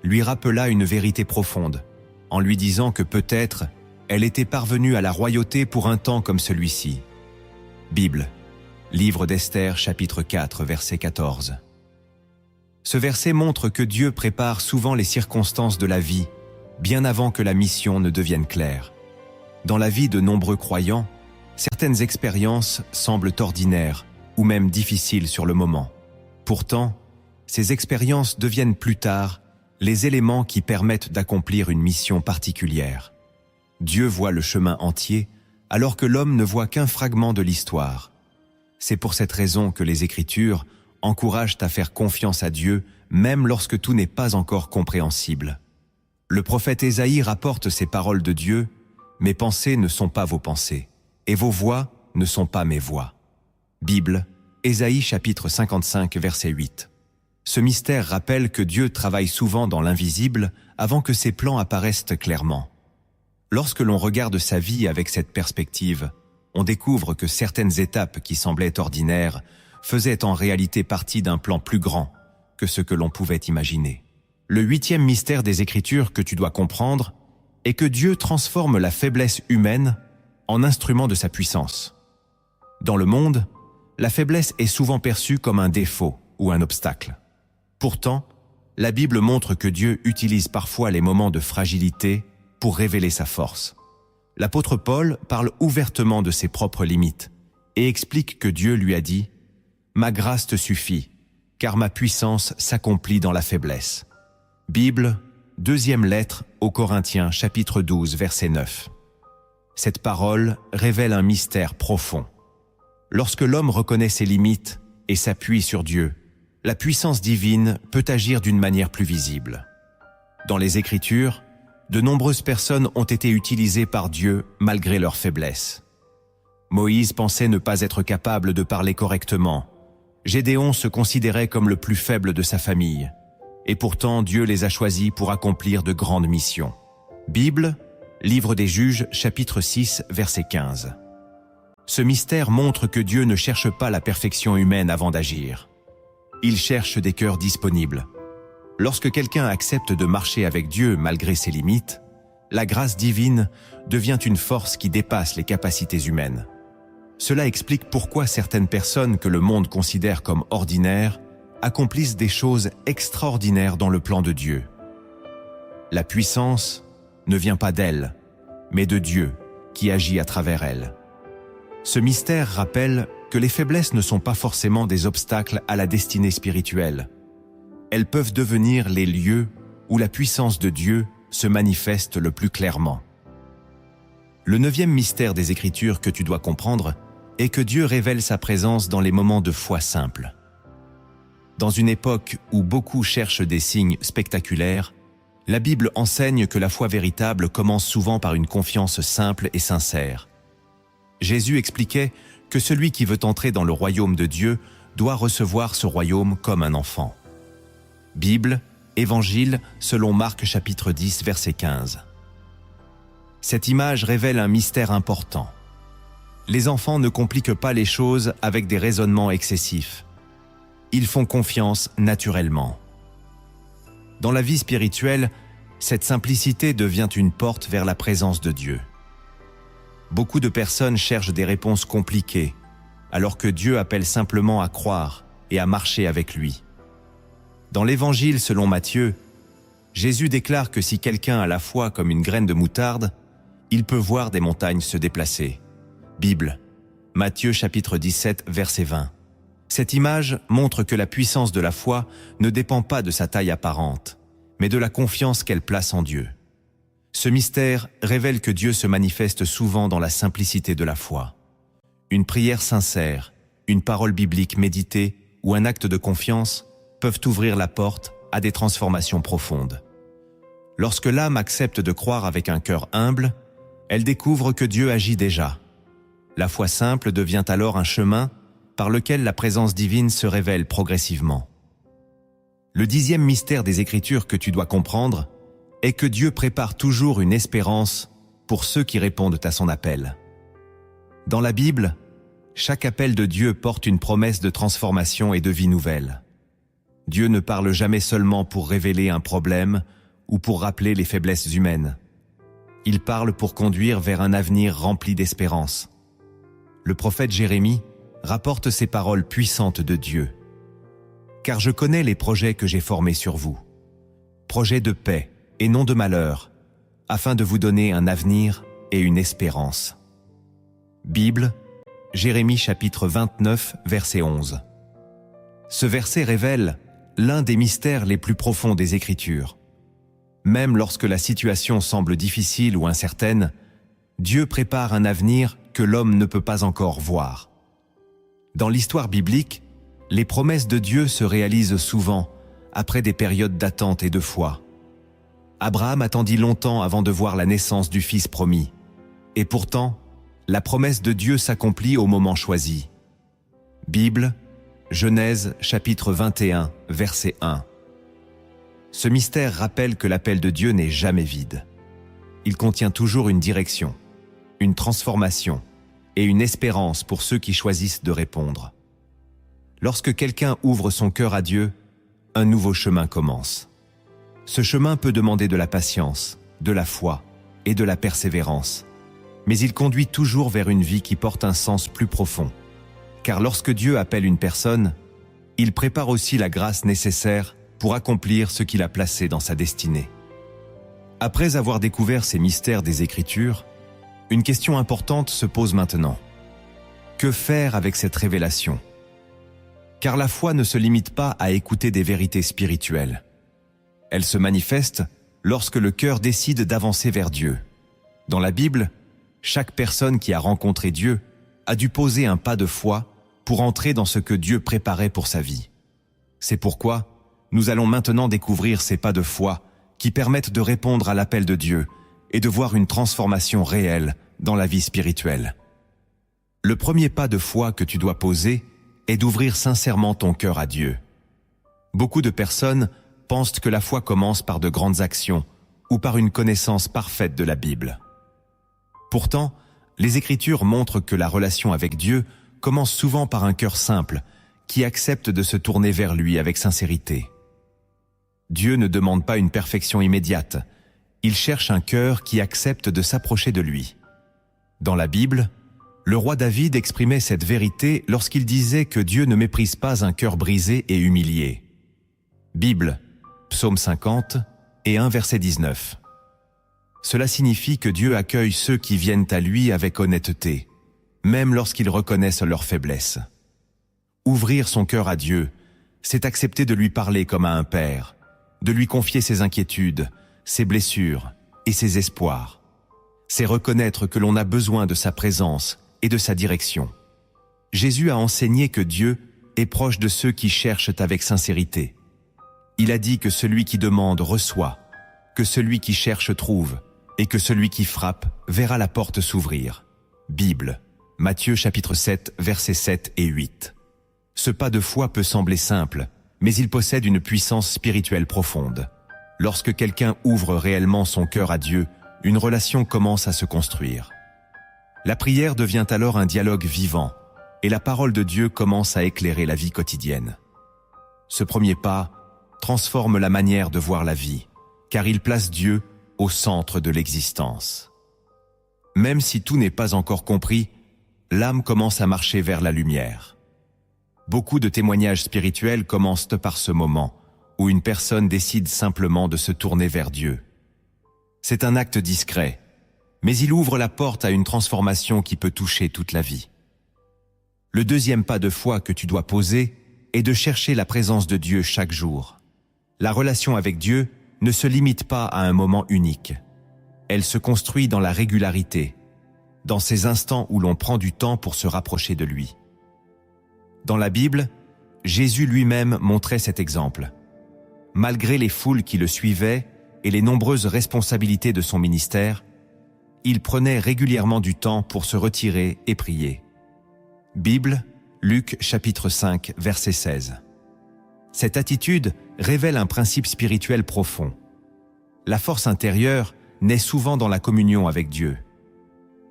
lui rappela une vérité profonde, en lui disant que peut-être elle était parvenue à la royauté pour un temps comme celui-ci. Bible, livre d'Esther, chapitre 4, verset 14. Ce verset montre que Dieu prépare souvent les circonstances de la vie, bien avant que la mission ne devienne claire. Dans la vie de nombreux croyants, certaines expériences semblent ordinaires ou même difficiles sur le moment. Pourtant, ces expériences deviennent plus tard les éléments qui permettent d'accomplir une mission particulière. Dieu voit le chemin entier, alors que l'homme ne voit qu'un fragment de l'histoire. C'est pour cette raison que les Écritures encouragent à faire confiance à Dieu, même lorsque tout n'est pas encore compréhensible. Le prophète Ésaïe rapporte ces paroles de Dieu: « Mes pensées ne sont pas vos pensées, et vos voix ne sont pas mes voix. » Bible, Ésaïe chapitre 55, verset 8. Ce mystère rappelle que Dieu travaille souvent dans l'invisible avant que ses plans apparaissent clairement. Lorsque l'on regarde sa vie avec cette perspective, on découvre que certaines étapes qui semblaient ordinaires faisaient en réalité partie d'un plan plus grand que ce que l'on pouvait imaginer. Le 8e mystère des Écritures que tu dois comprendre est que Dieu transforme la faiblesse humaine en instrument de sa puissance. Dans le monde, la faiblesse est souvent perçue comme un défaut ou un obstacle. Pourtant, la Bible montre que Dieu utilise parfois les moments de fragilité pour révéler sa force. L'apôtre Paul parle ouvertement de ses propres limites et explique que Dieu lui a dit « Ma grâce te suffit, car ma puissance s'accomplit dans la faiblesse. » Bible, 2e lettre aux Corinthiens, chapitre 12, verset 9. Cette parole révèle un mystère profond. Lorsque l'homme reconnaît ses limites et s'appuie sur Dieu, la puissance divine peut agir d'une manière plus visible. Dans les Écritures, de nombreuses personnes ont été utilisées par Dieu malgré leur faiblesse. Moïse pensait ne pas être capable de parler correctement. Gédéon se considérait comme le plus faible de sa famille. Et pourtant, Dieu les a choisis pour accomplir de grandes missions. Bible, livre des Juges, chapitre 6, verset 15. Ce mystère montre que Dieu ne cherche pas la perfection humaine avant d'agir. Il cherche des cœurs disponibles. Lorsque quelqu'un accepte de marcher avec Dieu malgré ses limites, la grâce divine devient une force qui dépasse les capacités humaines. Cela explique pourquoi certaines personnes que le monde considère comme ordinaires accomplissent des choses extraordinaires dans le plan de Dieu. La puissance ne vient pas d'elle, mais de Dieu qui agit à travers elle. Ce mystère rappelle que les faiblesses ne sont pas forcément des obstacles à la destinée spirituelle. Elles peuvent devenir les lieux où la puissance de Dieu se manifeste le plus clairement. Le 9e mystère des Écritures que tu dois comprendre est que Dieu révèle sa présence dans les moments de foi simples. Dans une époque où beaucoup cherchent des signes spectaculaires, la Bible enseigne que la foi véritable commence souvent par une confiance simple et sincère. Jésus expliquait que celui qui veut entrer dans le royaume de Dieu doit recevoir ce royaume comme un enfant. Bible, Évangile, selon Marc chapitre 10, verset 15. Cette image révèle un mystère important. Les enfants ne compliquent pas les choses avec des raisonnements excessifs. Ils font confiance naturellement. Dans la vie spirituelle, cette simplicité devient une porte vers la présence de Dieu. Beaucoup de personnes cherchent des réponses compliquées, alors que Dieu appelle simplement à croire et à marcher avec lui. Dans l'Évangile selon Matthieu, Jésus déclare que si quelqu'un a la foi comme une graine de moutarde, il peut voir des montagnes se déplacer. Bible, Matthieu chapitre 17, verset 20. Cette image montre que la puissance de la foi ne dépend pas de sa taille apparente, mais de la confiance qu'elle place en Dieu. Ce mystère révèle que Dieu se manifeste souvent dans la simplicité de la foi. Une prière sincère, une parole biblique méditée ou un acte de confiance peuvent ouvrir la porte à des transformations profondes. Lorsque l'âme accepte de croire avec un cœur humble, elle découvre que Dieu agit déjà. La foi simple devient alors un chemin par lequel la présence divine se révèle progressivement. Le 10e mystère des Écritures que tu dois comprendre est que Dieu prépare toujours une espérance pour ceux qui répondent à son appel. Dans la Bible, chaque appel de Dieu porte une promesse de transformation et de vie nouvelle. Dieu ne parle jamais seulement pour révéler un problème ou pour rappeler les faiblesses humaines. Il parle pour conduire vers un avenir rempli d'espérance. Le prophète Jérémie rapporte ces paroles puissantes de Dieu. « Car je connais les projets que j'ai formés sur vous, projets de paix et non de malheur, afin de vous donner un avenir et une espérance. » Bible, Jérémie chapitre 29, verset 11. Ce verset révèle l'un des mystères les plus profonds des Écritures. Même lorsque la situation semble difficile ou incertaine, Dieu prépare un avenir que l'homme ne peut pas encore voir. Dans l'histoire biblique, les promesses de Dieu se réalisent souvent après des périodes d'attente et de foi. Abraham attendit longtemps avant de voir la naissance du fils promis. Et pourtant, la promesse de Dieu s'accomplit au moment choisi. Bible, Genèse chapitre 21, verset 1. Ce mystère rappelle que l'appel de Dieu n'est jamais vide. Il contient toujours une direction, une transformation et une espérance pour ceux qui choisissent de répondre. Lorsque quelqu'un ouvre son cœur à Dieu, un nouveau chemin commence. Ce chemin peut demander de la patience, de la foi et de la persévérance, mais il conduit toujours vers une vie qui porte un sens plus profond. Car lorsque Dieu appelle une personne, il prépare aussi la grâce nécessaire pour accomplir ce qu'il a placé dans sa destinée. Après avoir découvert ces mystères des Écritures, une question importante se pose maintenant. Que faire avec cette révélation ? Car la foi ne se limite pas à écouter des vérités spirituelles. Elle se manifeste lorsque le cœur décide d'avancer vers Dieu. Dans la Bible, chaque personne qui a rencontré Dieu a dû poser un pas de foi pour entrer dans ce que Dieu préparait pour sa vie. C'est pourquoi nous allons maintenant découvrir ces pas de foi qui permettent de répondre à l'appel de Dieu et de voir une transformation réelle dans la vie spirituelle. Le premier pas de foi que tu dois poser est d'ouvrir sincèrement ton cœur à Dieu. Beaucoup de personnes pensent que la foi commence par de grandes actions ou par une connaissance parfaite de la Bible. Pourtant, Les Écritures montrent que la relation avec Dieu commence souvent par un cœur simple, qui accepte de se tourner vers lui avec sincérité. Dieu ne demande pas une perfection immédiate, il cherche un cœur qui accepte de s'approcher de lui. Dans la Bible, le roi David exprimait cette vérité lorsqu'il disait que Dieu ne méprise pas un cœur brisé et humilié. Bible, Psaume 50 et 1 verset 19. Cela signifie que Dieu accueille ceux qui viennent à lui avec honnêteté, même lorsqu'ils reconnaissent leur faiblesse. Ouvrir son cœur à Dieu, c'est accepter de lui parler comme à un père, de lui confier ses inquiétudes, ses blessures et ses espoirs. C'est reconnaître que l'on a besoin de sa présence et de sa direction. Jésus a enseigné que Dieu est proche de ceux qui cherchent avec sincérité. Il a dit que celui qui demande reçoit, que celui qui cherche trouve, et que celui qui frappe verra la porte s'ouvrir. Bible, Matthieu chapitre 7, versets 7 et 8. Ce pas de foi peut sembler simple, mais il possède une puissance spirituelle profonde. Lorsque quelqu'un ouvre réellement son cœur à Dieu, une relation commence à se construire. La prière devient alors un dialogue vivant, et la parole de Dieu commence à éclairer la vie quotidienne. Ce premier pas transforme la manière de voir la vie, car il place Dieu au centre de l'existence. Même si tout n'est pas encore compris, l'âme commence à marcher vers la lumière. Beaucoup de témoignages spirituels commencent par ce moment, où une personne décide simplement de se tourner vers Dieu. C'est un acte discret, mais il ouvre la porte à une transformation qui peut toucher toute la vie. Le deuxième pas de foi que tu dois poser est de chercher la présence de Dieu chaque jour. La relation avec Dieu ne se limite pas à un moment unique. Elle se construit dans la régularité, dans ces instants où l'on prend du temps pour se rapprocher de lui. Dans la Bible, Jésus lui-même montrait cet exemple. Malgré les foules qui le suivaient et les nombreuses responsabilités de son ministère, il prenait régulièrement du temps pour se retirer et prier. Bible, Luc chapitre 5, verset 16. Cette attitude révèle un principe spirituel profond. La force intérieure naît souvent dans la communion avec Dieu.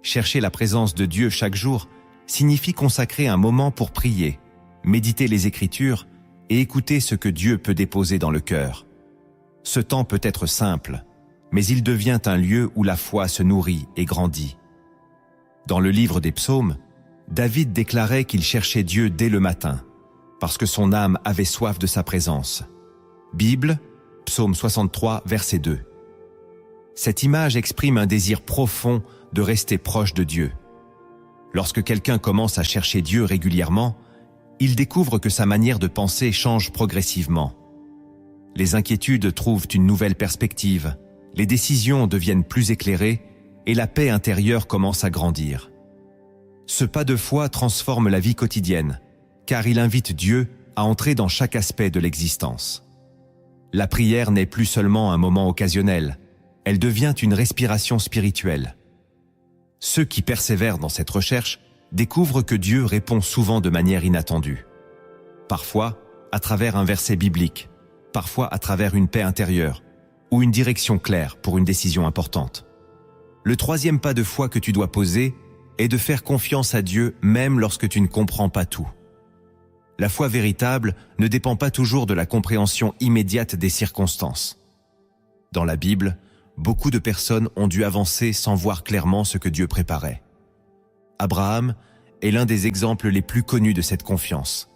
Chercher la présence de Dieu chaque jour signifie consacrer un moment pour prier, méditer les Écritures et écouter ce que Dieu peut déposer dans le cœur. Ce temps peut être simple, mais il devient un lieu où la foi se nourrit et grandit. Dans le livre des Psaumes, David déclarait qu'il cherchait Dieu dès le matin, parce que son âme avait soif de sa présence. Bible, Psaume 63, verset 2. Cette image exprime un désir profond de rester proche de Dieu. Lorsque quelqu'un commence à chercher Dieu régulièrement, il découvre que sa manière de penser change progressivement. Les inquiétudes trouvent une nouvelle perspective, les décisions deviennent plus éclairées et la paix intérieure commence à grandir. Ce pas de foi transforme la vie quotidienne, car il invite Dieu à entrer dans chaque aspect de l'existence. La prière n'est plus seulement un moment occasionnel, elle devient une respiration spirituelle. Ceux qui persévèrent dans cette recherche découvrent que Dieu répond souvent de manière inattendue. Parfois, à travers un verset biblique, parfois à travers une paix intérieure, ou une direction claire pour une décision importante. Le troisième pas de foi que tu dois poser est de faire confiance à Dieu même lorsque tu ne comprends pas tout. La foi véritable ne dépend pas toujours de la compréhension immédiate des circonstances. Dans la Bible, beaucoup de personnes ont dû avancer sans voir clairement ce que Dieu préparait. Abraham est l'un des exemples les plus connus de cette confiance.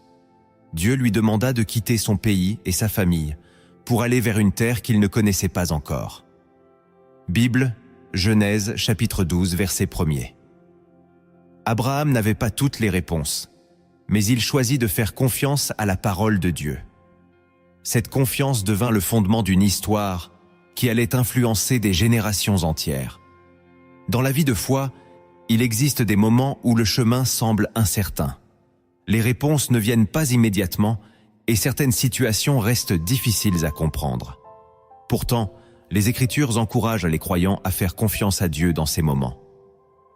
Dieu lui demanda de quitter son pays et sa famille pour aller vers une terre qu'il ne connaissait pas encore. Bible, Genèse chapitre 12, verset 1er. Abraham n'avait pas toutes les réponses, mais il choisit de faire confiance à la parole de Dieu. Cette confiance devint le fondement d'une histoire qui allait influencer des générations entières. Dans la vie de foi, il existe des moments où le chemin semble incertain. Les réponses ne viennent pas immédiatement et certaines situations restent difficiles à comprendre. Pourtant, les Écritures encouragent les croyants à faire confiance à Dieu dans ces moments.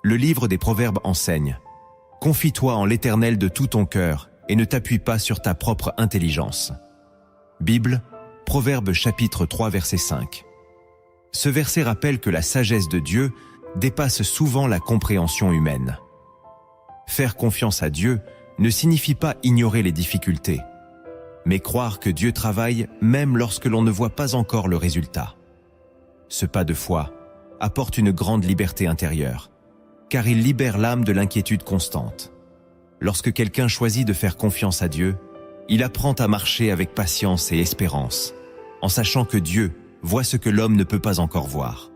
Le livre des Proverbes enseigne « Confie-toi en l'Éternel de tout ton cœur et ne t'appuie pas sur ta propre intelligence. » Bible, Proverbes chapitre 3 verset 5. Ce verset rappelle que la sagesse de Dieu dépasse souvent la compréhension humaine. Faire confiance à Dieu ne signifie pas ignorer les difficultés, mais croire que Dieu travaille même lorsque l'on ne voit pas encore le résultat. Ce pas de foi apporte une grande liberté intérieure, car il libère l'âme de l'inquiétude constante. Lorsque quelqu'un choisit de faire confiance à Dieu, il apprend à marcher avec patience et espérance, en sachant que Dieu voit ce que l'homme ne peut pas encore voir.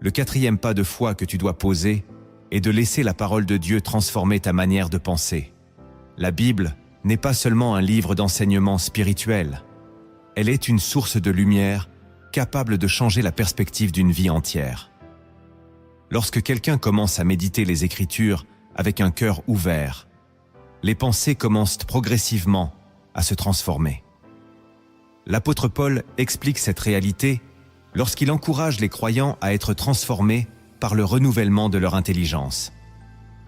Le 4e pas de foi que tu dois poser est de laisser la parole de Dieu transformer ta manière de penser. La Bible n'est pas seulement un livre d'enseignement spirituel. Elle est une source de lumière capable de changer la perspective d'une vie entière. Lorsque quelqu'un commence à méditer les Écritures avec un cœur ouvert, les pensées commencent progressivement à se transformer. L'apôtre Paul explique cette réalité lorsqu'il encourage les croyants à être transformés par le renouvellement de leur intelligence.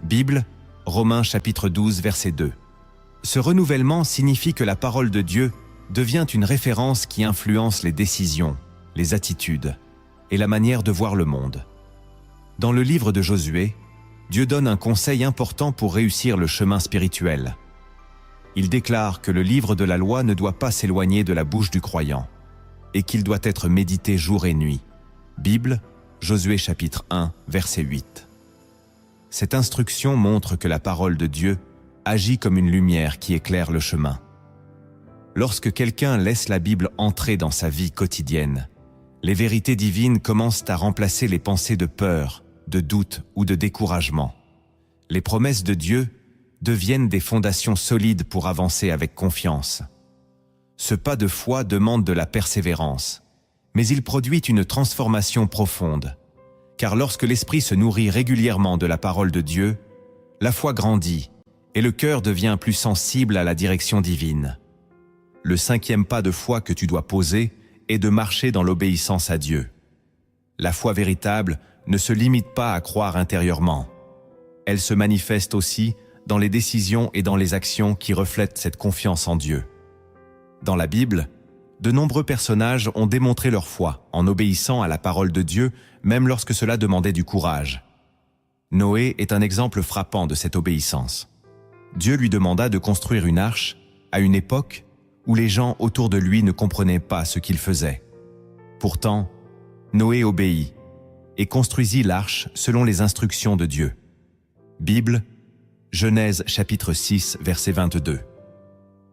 Bible, Romains chapitre 12, verset 2. Ce renouvellement signifie que la parole de Dieu devient une référence qui influence les décisions, les attitudes et la manière de voir le monde. Dans le livre de Josué, Dieu donne un conseil important pour réussir le chemin spirituel. Il déclare que le livre de la loi ne doit pas s'éloigner de la bouche du croyant et qu'il doit être médité jour et nuit. Bible, Josué chapitre 1, verset 8. Cette instruction montre que la parole de Dieu agit comme une lumière qui éclaire le chemin. Lorsque quelqu'un laisse la Bible entrer dans sa vie quotidienne, les vérités divines commencent à remplacer les pensées de peur, de doute ou de découragement. Les promesses de Dieu deviennent des fondations solides pour avancer avec confiance. Ce pas de foi demande de la persévérance, mais il produit une transformation profonde, car lorsque l'esprit se nourrit régulièrement de la parole de Dieu, la foi grandit et le cœur devient plus sensible à la direction divine. Le 5e pas de foi que tu dois poser est de marcher dans l'obéissance à Dieu. La foi véritable ne se limite pas à croire intérieurement. Elle se manifeste aussi dans les décisions et dans les actions qui reflètent cette confiance en Dieu. Dans la Bible, de nombreux personnages ont démontré leur foi en obéissant à la parole de Dieu, même lorsque cela demandait du courage. Noé est un exemple frappant de cette obéissance. Dieu lui demanda de construire une arche à une époque où les gens autour de lui ne comprenaient pas ce qu'il faisait. Pourtant, Noé obéit et construisit l'arche selon les instructions de Dieu. Bible, Genèse chapitre 6, verset 22.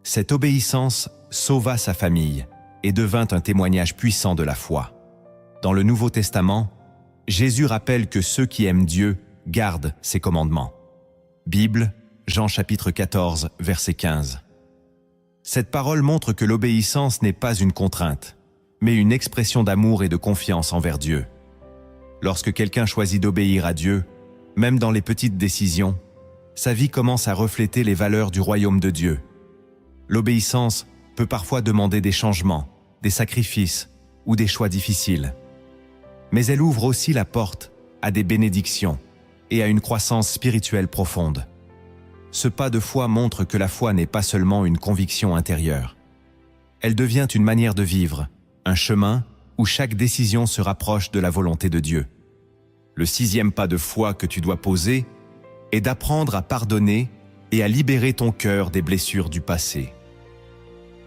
Cette obéissance sauva sa famille et devint un témoignage puissant de la foi. Dans le Nouveau Testament, Jésus rappelle que ceux qui aiment Dieu gardent ses commandements. Bible, Jean chapitre 14, verset 15. Cette parole montre que l'obéissance n'est pas une contrainte, mais une expression d'amour et de confiance envers Dieu. Lorsque quelqu'un choisit d'obéir à Dieu, même dans les petites décisions, sa vie commence à refléter les valeurs du royaume de Dieu. L'obéissance peut parfois demander des changements, des sacrifices ou des choix difficiles. Mais elle ouvre aussi la porte à des bénédictions et à une croissance spirituelle profonde. Ce pas de foi montre que la foi n'est pas seulement une conviction intérieure. Elle devient une manière de vivre, un chemin où chaque décision se rapproche de la volonté de Dieu. Le 6e pas de foi que tu dois poser est d'apprendre à pardonner et à libérer ton cœur des blessures du passé.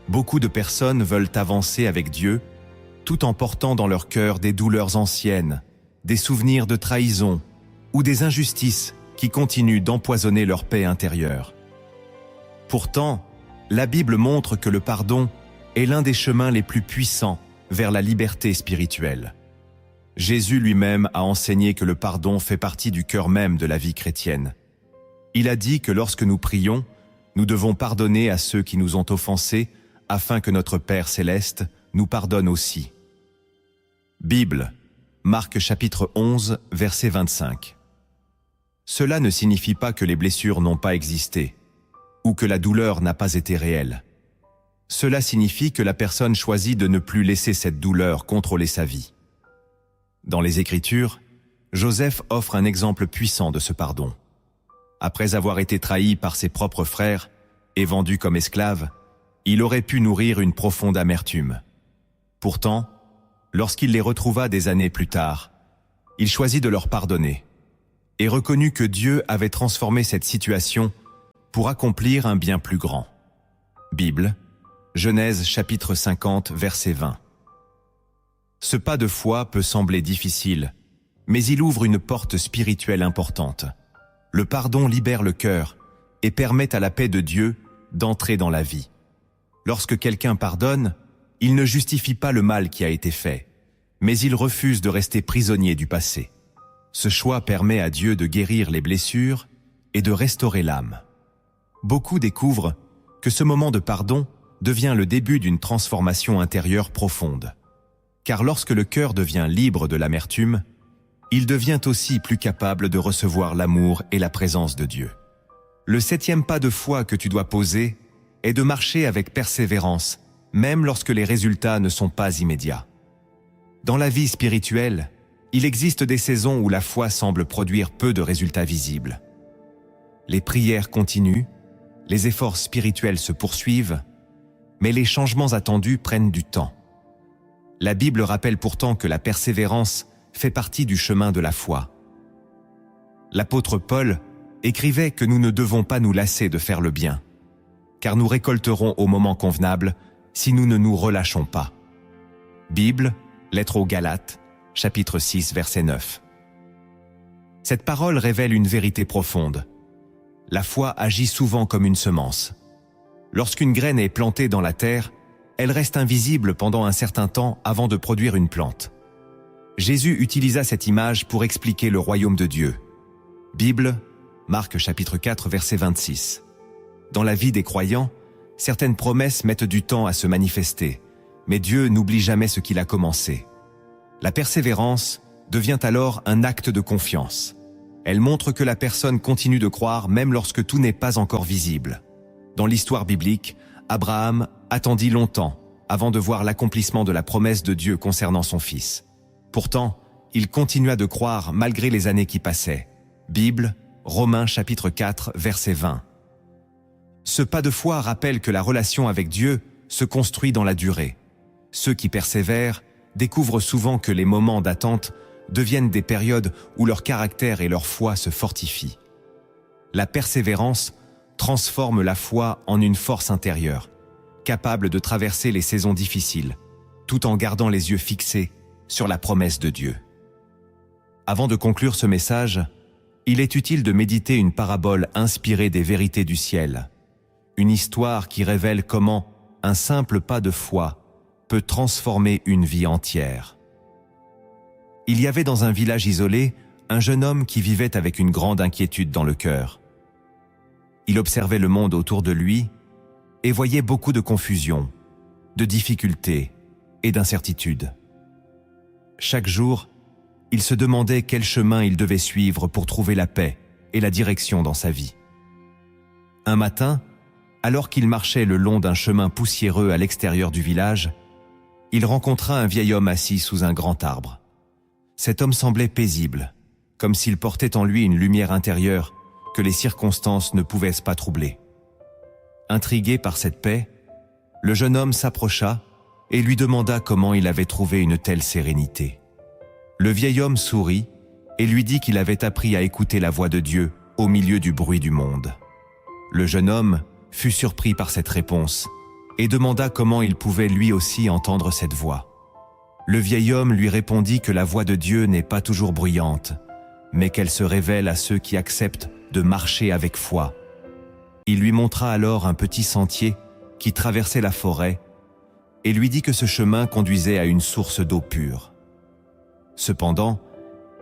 Beaucoup de personnes veulent avancer avec Dieu tout en portant dans leur cœur des douleurs anciennes, des souvenirs de trahison ou des injustices qui continuent d'empoisonner leur paix intérieure. Pourtant, la Bible montre que le pardon est l'un des chemins les plus puissants vers la liberté spirituelle. Jésus lui-même a enseigné que le pardon fait partie du cœur même de la vie chrétienne. Il a dit que lorsque nous prions, nous devons pardonner à ceux qui nous ont offensés afin que notre Père céleste nous pardonne aussi. Bible, Marc chapitre 11, verset 25. Cela ne signifie pas que les blessures n'ont pas existé ou que la douleur n'a pas été réelle. Cela signifie que la personne choisit de ne plus laisser cette douleur contrôler sa vie. Dans les Écritures, Joseph offre un exemple puissant de ce pardon. Après avoir été trahi par ses propres frères et vendu comme esclave, il aurait pu nourrir une profonde amertume. Pourtant, lorsqu'il les retrouva des années plus tard, Il choisit de leur pardonner et reconnut que Dieu avait transformé cette situation pour accomplir un bien plus grand. Bible, Genèse chapitre 50, verset 20. Ce pas de foi peut sembler difficile, mais il ouvre une porte spirituelle importante. Le pardon libère le cœur et permet à la paix de Dieu d'entrer dans la vie. Lorsque quelqu'un pardonne, il ne justifie pas le mal qui a été fait, mais il refuse de rester prisonnier du passé. Ce choix permet à Dieu de guérir les blessures et de restaurer l'âme. Beaucoup découvrent que ce moment de pardon devient le début d'une transformation intérieure profonde. Car lorsque le cœur devient libre de l'amertume, il devient aussi plus capable de recevoir l'amour et la présence de Dieu. Le 7e pas de foi que tu dois poser est de marcher avec persévérance, même lorsque les résultats ne sont pas immédiats. Dans la vie spirituelle, il existe des saisons où la foi semble produire peu de résultats visibles. Les prières continuent, les efforts spirituels se poursuivent, mais les changements attendus prennent du temps. La Bible rappelle pourtant que la persévérance fait partie du chemin de la foi. L'apôtre Paul écrivait que nous ne devons pas nous lasser de faire le bien, car nous récolterons au moment convenable si nous ne nous relâchons pas. Bible, lettre aux Galates, chapitre 6, verset 9. Cette parole révèle une vérité profonde. La foi agit souvent comme une semence. Lorsqu'une graine est plantée dans la terre, elle reste invisible pendant un certain temps avant de produire une plante. Jésus utilisa cette image pour expliquer le royaume de Dieu. Bible, Marc chapitre 4, verset 26. Dans la vie des croyants, certaines promesses mettent du temps à se manifester, mais Dieu n'oublie jamais ce qu'il a commencé. La persévérance devient alors un acte de confiance. Elle montre que la personne continue de croire même lorsque tout n'est pas encore visible. Dans l'histoire biblique, Abraham attendit longtemps avant de voir l'accomplissement de la promesse de Dieu concernant son fils. Pourtant, il continua de croire malgré les années qui passaient. Bible, Romains chapitre 4, verset 20. Ce pas de foi rappelle que la relation avec Dieu se construit dans la durée. Ceux qui persévèrent découvrent souvent que les moments d'attente deviennent des périodes où leur caractère et leur foi se fortifient. La persévérance transforme la foi en une force intérieure, capable de traverser les saisons difficiles, tout en gardant les yeux fixés sur la promesse de Dieu. Avant de conclure ce message, il est utile de méditer une parabole inspirée des vérités du ciel, une histoire qui révèle comment un simple pas de foi peut transformer une vie entière. Il y avait dans un village isolé un jeune homme qui vivait avec une grande inquiétude dans le cœur. Il observait le monde autour de lui et voyait beaucoup de confusion, de difficultés et d'incertitudes. Chaque jour, il se demandait quel chemin il devait suivre pour trouver la paix et la direction dans sa vie. Un matin, alors qu'il marchait le long d'un chemin poussiéreux à l'extérieur du village, il rencontra un vieil homme assis sous un grand arbre. Cet homme semblait paisible, comme s'il portait en lui une lumière intérieure que les circonstances ne pouvaient pas troubler. Intrigué par cette paix, le jeune homme s'approcha et lui demanda comment il avait trouvé une telle sérénité. Le vieil homme sourit et lui dit qu'il avait appris à écouter la voix de Dieu au milieu du bruit du monde. Le jeune homme fut surpris par cette réponse et demanda comment il pouvait lui aussi entendre cette voix. Le vieil homme lui répondit que la voix de Dieu n'est pas toujours bruyante, mais qu'elle se révèle à ceux qui acceptent de marcher avec foi. Il lui montra alors un petit sentier qui traversait la forêt et lui dit que ce chemin conduisait à une source d'eau pure. Cependant,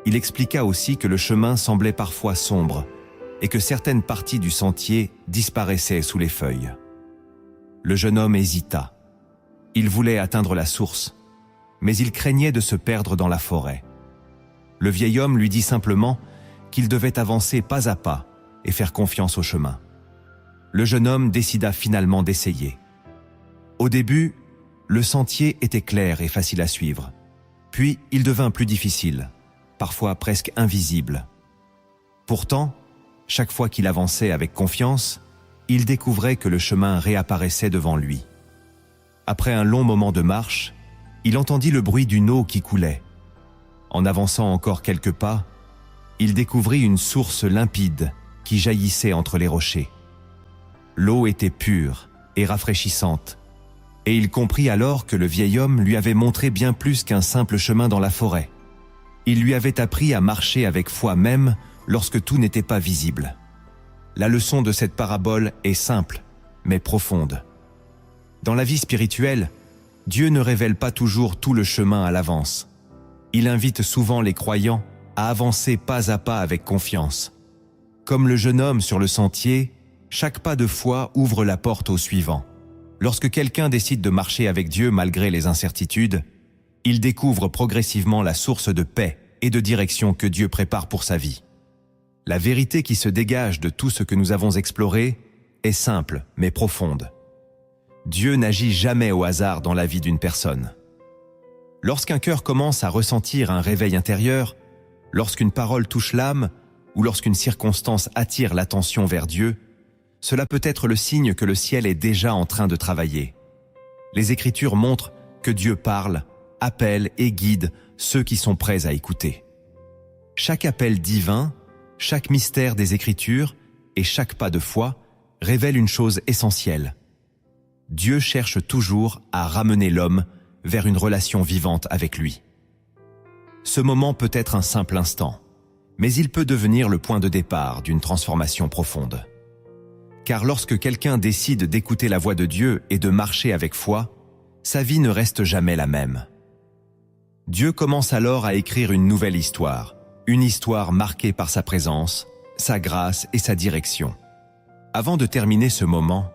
il expliqua aussi que le chemin semblait parfois sombre et que certaines parties du sentier disparaissaient sous les feuilles. Le jeune homme hésita. Il voulait atteindre la source, mais il craignait de se perdre dans la forêt. Le vieil homme lui dit simplement qu'il devait avancer pas à pas et faire confiance au chemin. Le jeune homme décida finalement d'essayer. Au début, le sentier était clair et facile à suivre. Puis, il devint plus difficile, parfois presque invisible. Pourtant, chaque fois qu'il avançait avec confiance, il découvrait que le chemin réapparaissait devant lui. Après un long moment de marche, il entendit le bruit d'une eau qui coulait. En avançant encore quelques pas, il découvrit une source limpide qui jaillissait entre les rochers. L'eau était pure et rafraîchissante, et il comprit alors que le vieil homme lui avait montré bien plus qu'un simple chemin dans la forêt. Il lui avait appris à marcher avec foi même lorsque tout n'était pas visible. La leçon de cette parabole est simple, mais profonde. Dans la vie spirituelle, Dieu ne révèle pas toujours tout le chemin à l'avance. Il invite souvent les croyants à avancer pas à pas avec confiance. Comme le jeune homme sur le sentier, chaque pas de foi ouvre la porte au suivant. Lorsque quelqu'un décide de marcher avec Dieu malgré les incertitudes, il découvre progressivement la source de paix et de direction que Dieu prépare pour sa vie. La vérité qui se dégage de tout ce que nous avons exploré est simple mais profonde. Dieu n'agit jamais au hasard dans la vie d'une personne. Lorsqu'un cœur commence à ressentir un réveil intérieur, lorsqu'une parole touche l'âme ou lorsqu'une circonstance attire l'attention vers Dieu, cela peut être le signe que le ciel est déjà en train de travailler. Les Écritures montrent que Dieu parle, appelle et guide ceux qui sont prêts à écouter. Chaque appel divin, chaque mystère des Écritures et chaque pas de foi révèle une chose essentielle. Dieu cherche toujours à ramener l'homme vers une relation vivante avec lui. Ce moment peut être un simple instant, mais il peut devenir le point de départ d'une transformation profonde. Car lorsque quelqu'un décide d'écouter la voix de Dieu et de marcher avec foi, sa vie ne reste jamais la même. Dieu commence alors à écrire une nouvelle histoire, une histoire marquée par sa présence, sa grâce et sa direction. Avant de terminer ce moment,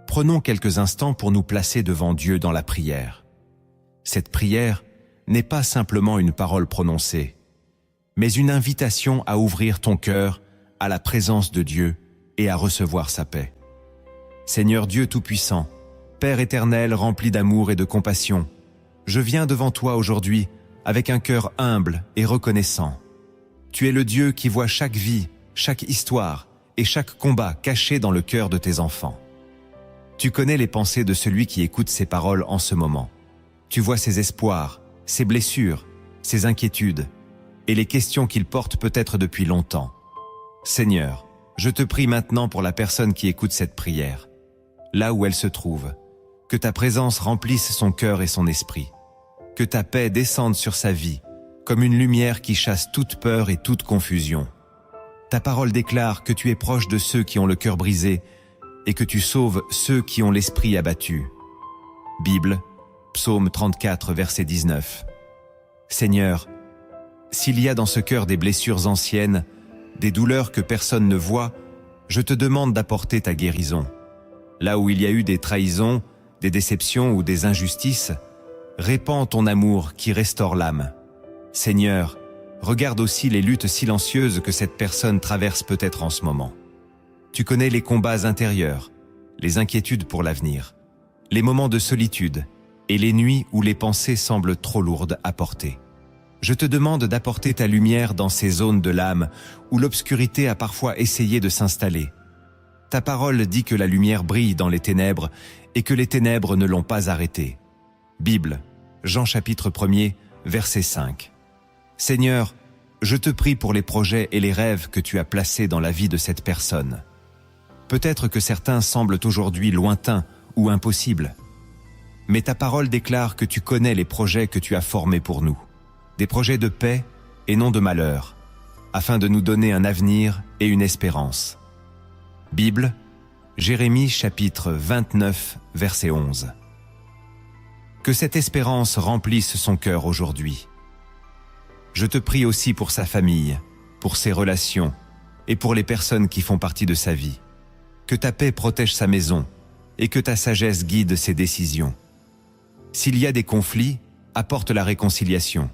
prenons quelques instants pour nous placer devant Dieu dans la prière. Cette prière n'est pas simplement une parole prononcée, mais une invitation à ouvrir ton cœur à la présence de Dieu et à recevoir sa paix. Seigneur Dieu Tout-Puissant, Père éternel rempli d'amour et de compassion, je viens devant toi aujourd'hui avec un cœur humble et reconnaissant. Tu es le Dieu qui voit chaque vie, chaque histoire et chaque combat caché dans le cœur de tes enfants. Tu connais les pensées de celui qui écoute ces paroles en ce moment. Tu vois ses espoirs, ses blessures, ses inquiétudes et les questions qu'il porte peut-être depuis longtemps. Seigneur, je te prie maintenant pour la personne qui écoute cette prière, là où elle se trouve, que ta présence remplisse son cœur et son esprit, que ta paix descende sur sa vie, comme une lumière qui chasse toute peur et toute confusion. Ta parole déclare que tu es proche de ceux qui ont le cœur brisé et que tu sauves ceux qui ont l'esprit abattu. Bible, Psaume 34, verset 19. Seigneur, s'il y a dans ce cœur des blessures anciennes, des douleurs que personne ne voit, je te demande d'apporter ta guérison. Là où il y a eu des trahisons, des déceptions ou des injustices, répands ton amour qui restaure l'âme. Seigneur, regarde aussi les luttes silencieuses que cette personne traverse peut-être en ce moment. Tu connais les combats intérieurs, les inquiétudes pour l'avenir, les moments de solitude et les nuits où les pensées semblent trop lourdes à porter. Je te demande d'apporter ta lumière dans ces zones de l'âme où l'obscurité a parfois essayé de s'installer. Ta parole dit que la lumière brille dans les ténèbres et que les ténèbres ne l'ont pas arrêtée. Bible, Jean chapitre 1er, verset 5. Seigneur, je te prie pour les projets et les rêves que tu as placés dans la vie de cette personne. Peut-être que certains semblent aujourd'hui lointains ou impossibles. Mais ta parole déclare que tu connais les projets que tu as formés pour nous. Des projets de paix et non de malheur, afin de nous donner un avenir et une espérance. Bible, Jérémie chapitre 29, verset 11. Que cette espérance remplisse son cœur aujourd'hui. Je te prie aussi pour sa famille, pour ses relations et pour les personnes qui font partie de sa vie. Que ta paix protège sa maison et que ta sagesse guide ses décisions. S'il y a des conflits, apporte la réconciliation.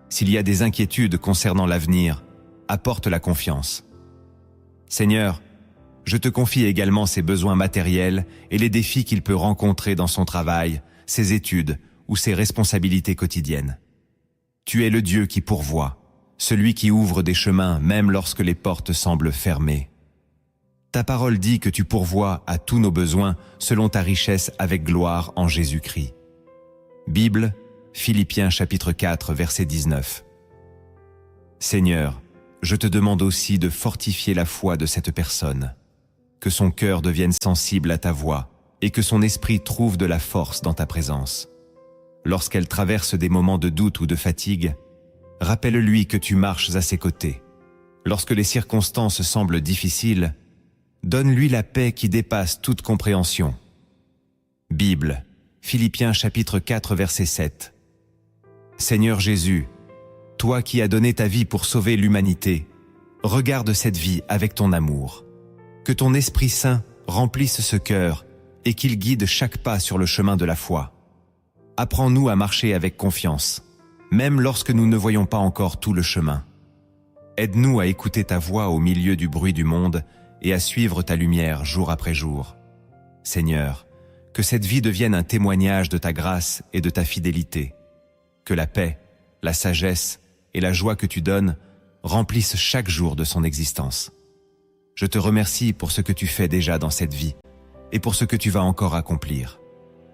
S'il y a des inquiétudes concernant l'avenir, apporte la confiance. Seigneur, je te confie également ses besoins matériels et les défis qu'il peut rencontrer dans son travail, ses études ou ses responsabilités quotidiennes. Tu es le Dieu qui pourvoit, celui qui ouvre des chemins même lorsque les portes semblent fermées. Ta parole dit que tu pourvois à tous nos besoins selon ta richesse avec gloire en Jésus-Christ. Bible, Philippiens chapitre 4, verset 19. Seigneur, je te demande aussi de fortifier la foi de cette personne, que son cœur devienne sensible à ta voix et que son esprit trouve de la force dans ta présence. Lorsqu'elle traverse des moments de doute ou de fatigue, rappelle-lui que tu marches à ses côtés. Lorsque les circonstances semblent difficiles, donne-lui la paix qui dépasse toute compréhension. Bible, Philippiens chapitre 4 verset 7. Seigneur Jésus, toi qui as donné ta vie pour sauver l'humanité, regarde cette vie avec ton amour. Que ton Esprit Saint remplisse ce cœur et qu'il guide chaque pas sur le chemin de la foi. Apprends-nous à marcher avec confiance, même lorsque nous ne voyons pas encore tout le chemin. Aide-nous à écouter ta voix au milieu du bruit du monde et à suivre ta lumière jour après jour. Seigneur, que cette vie devienne un témoignage de ta grâce et de ta fidélité. Que la paix, la sagesse et la joie que tu donnes remplissent chaque jour de son existence. Je te remercie pour ce que tu fais déjà dans cette vie et pour ce que tu vas encore accomplir.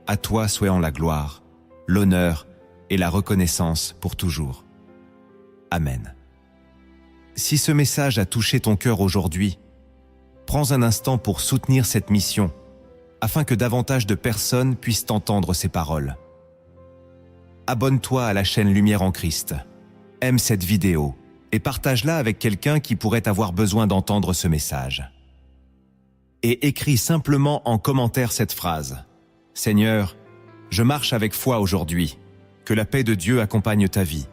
À toi soyons la gloire, l'honneur et la reconnaissance pour toujours. Amen. Si ce message a touché ton cœur aujourd'hui, prends un instant pour soutenir cette mission, afin que davantage de personnes puissent entendre ces paroles. Abonne-toi à la chaîne Lumière en Christ, aime cette vidéo et partage-la avec quelqu'un qui pourrait avoir besoin d'entendre ce message. Et écris simplement en commentaire cette phrase. Seigneur, je marche avec foi aujourd'hui. Que la paix de Dieu accompagne ta vie.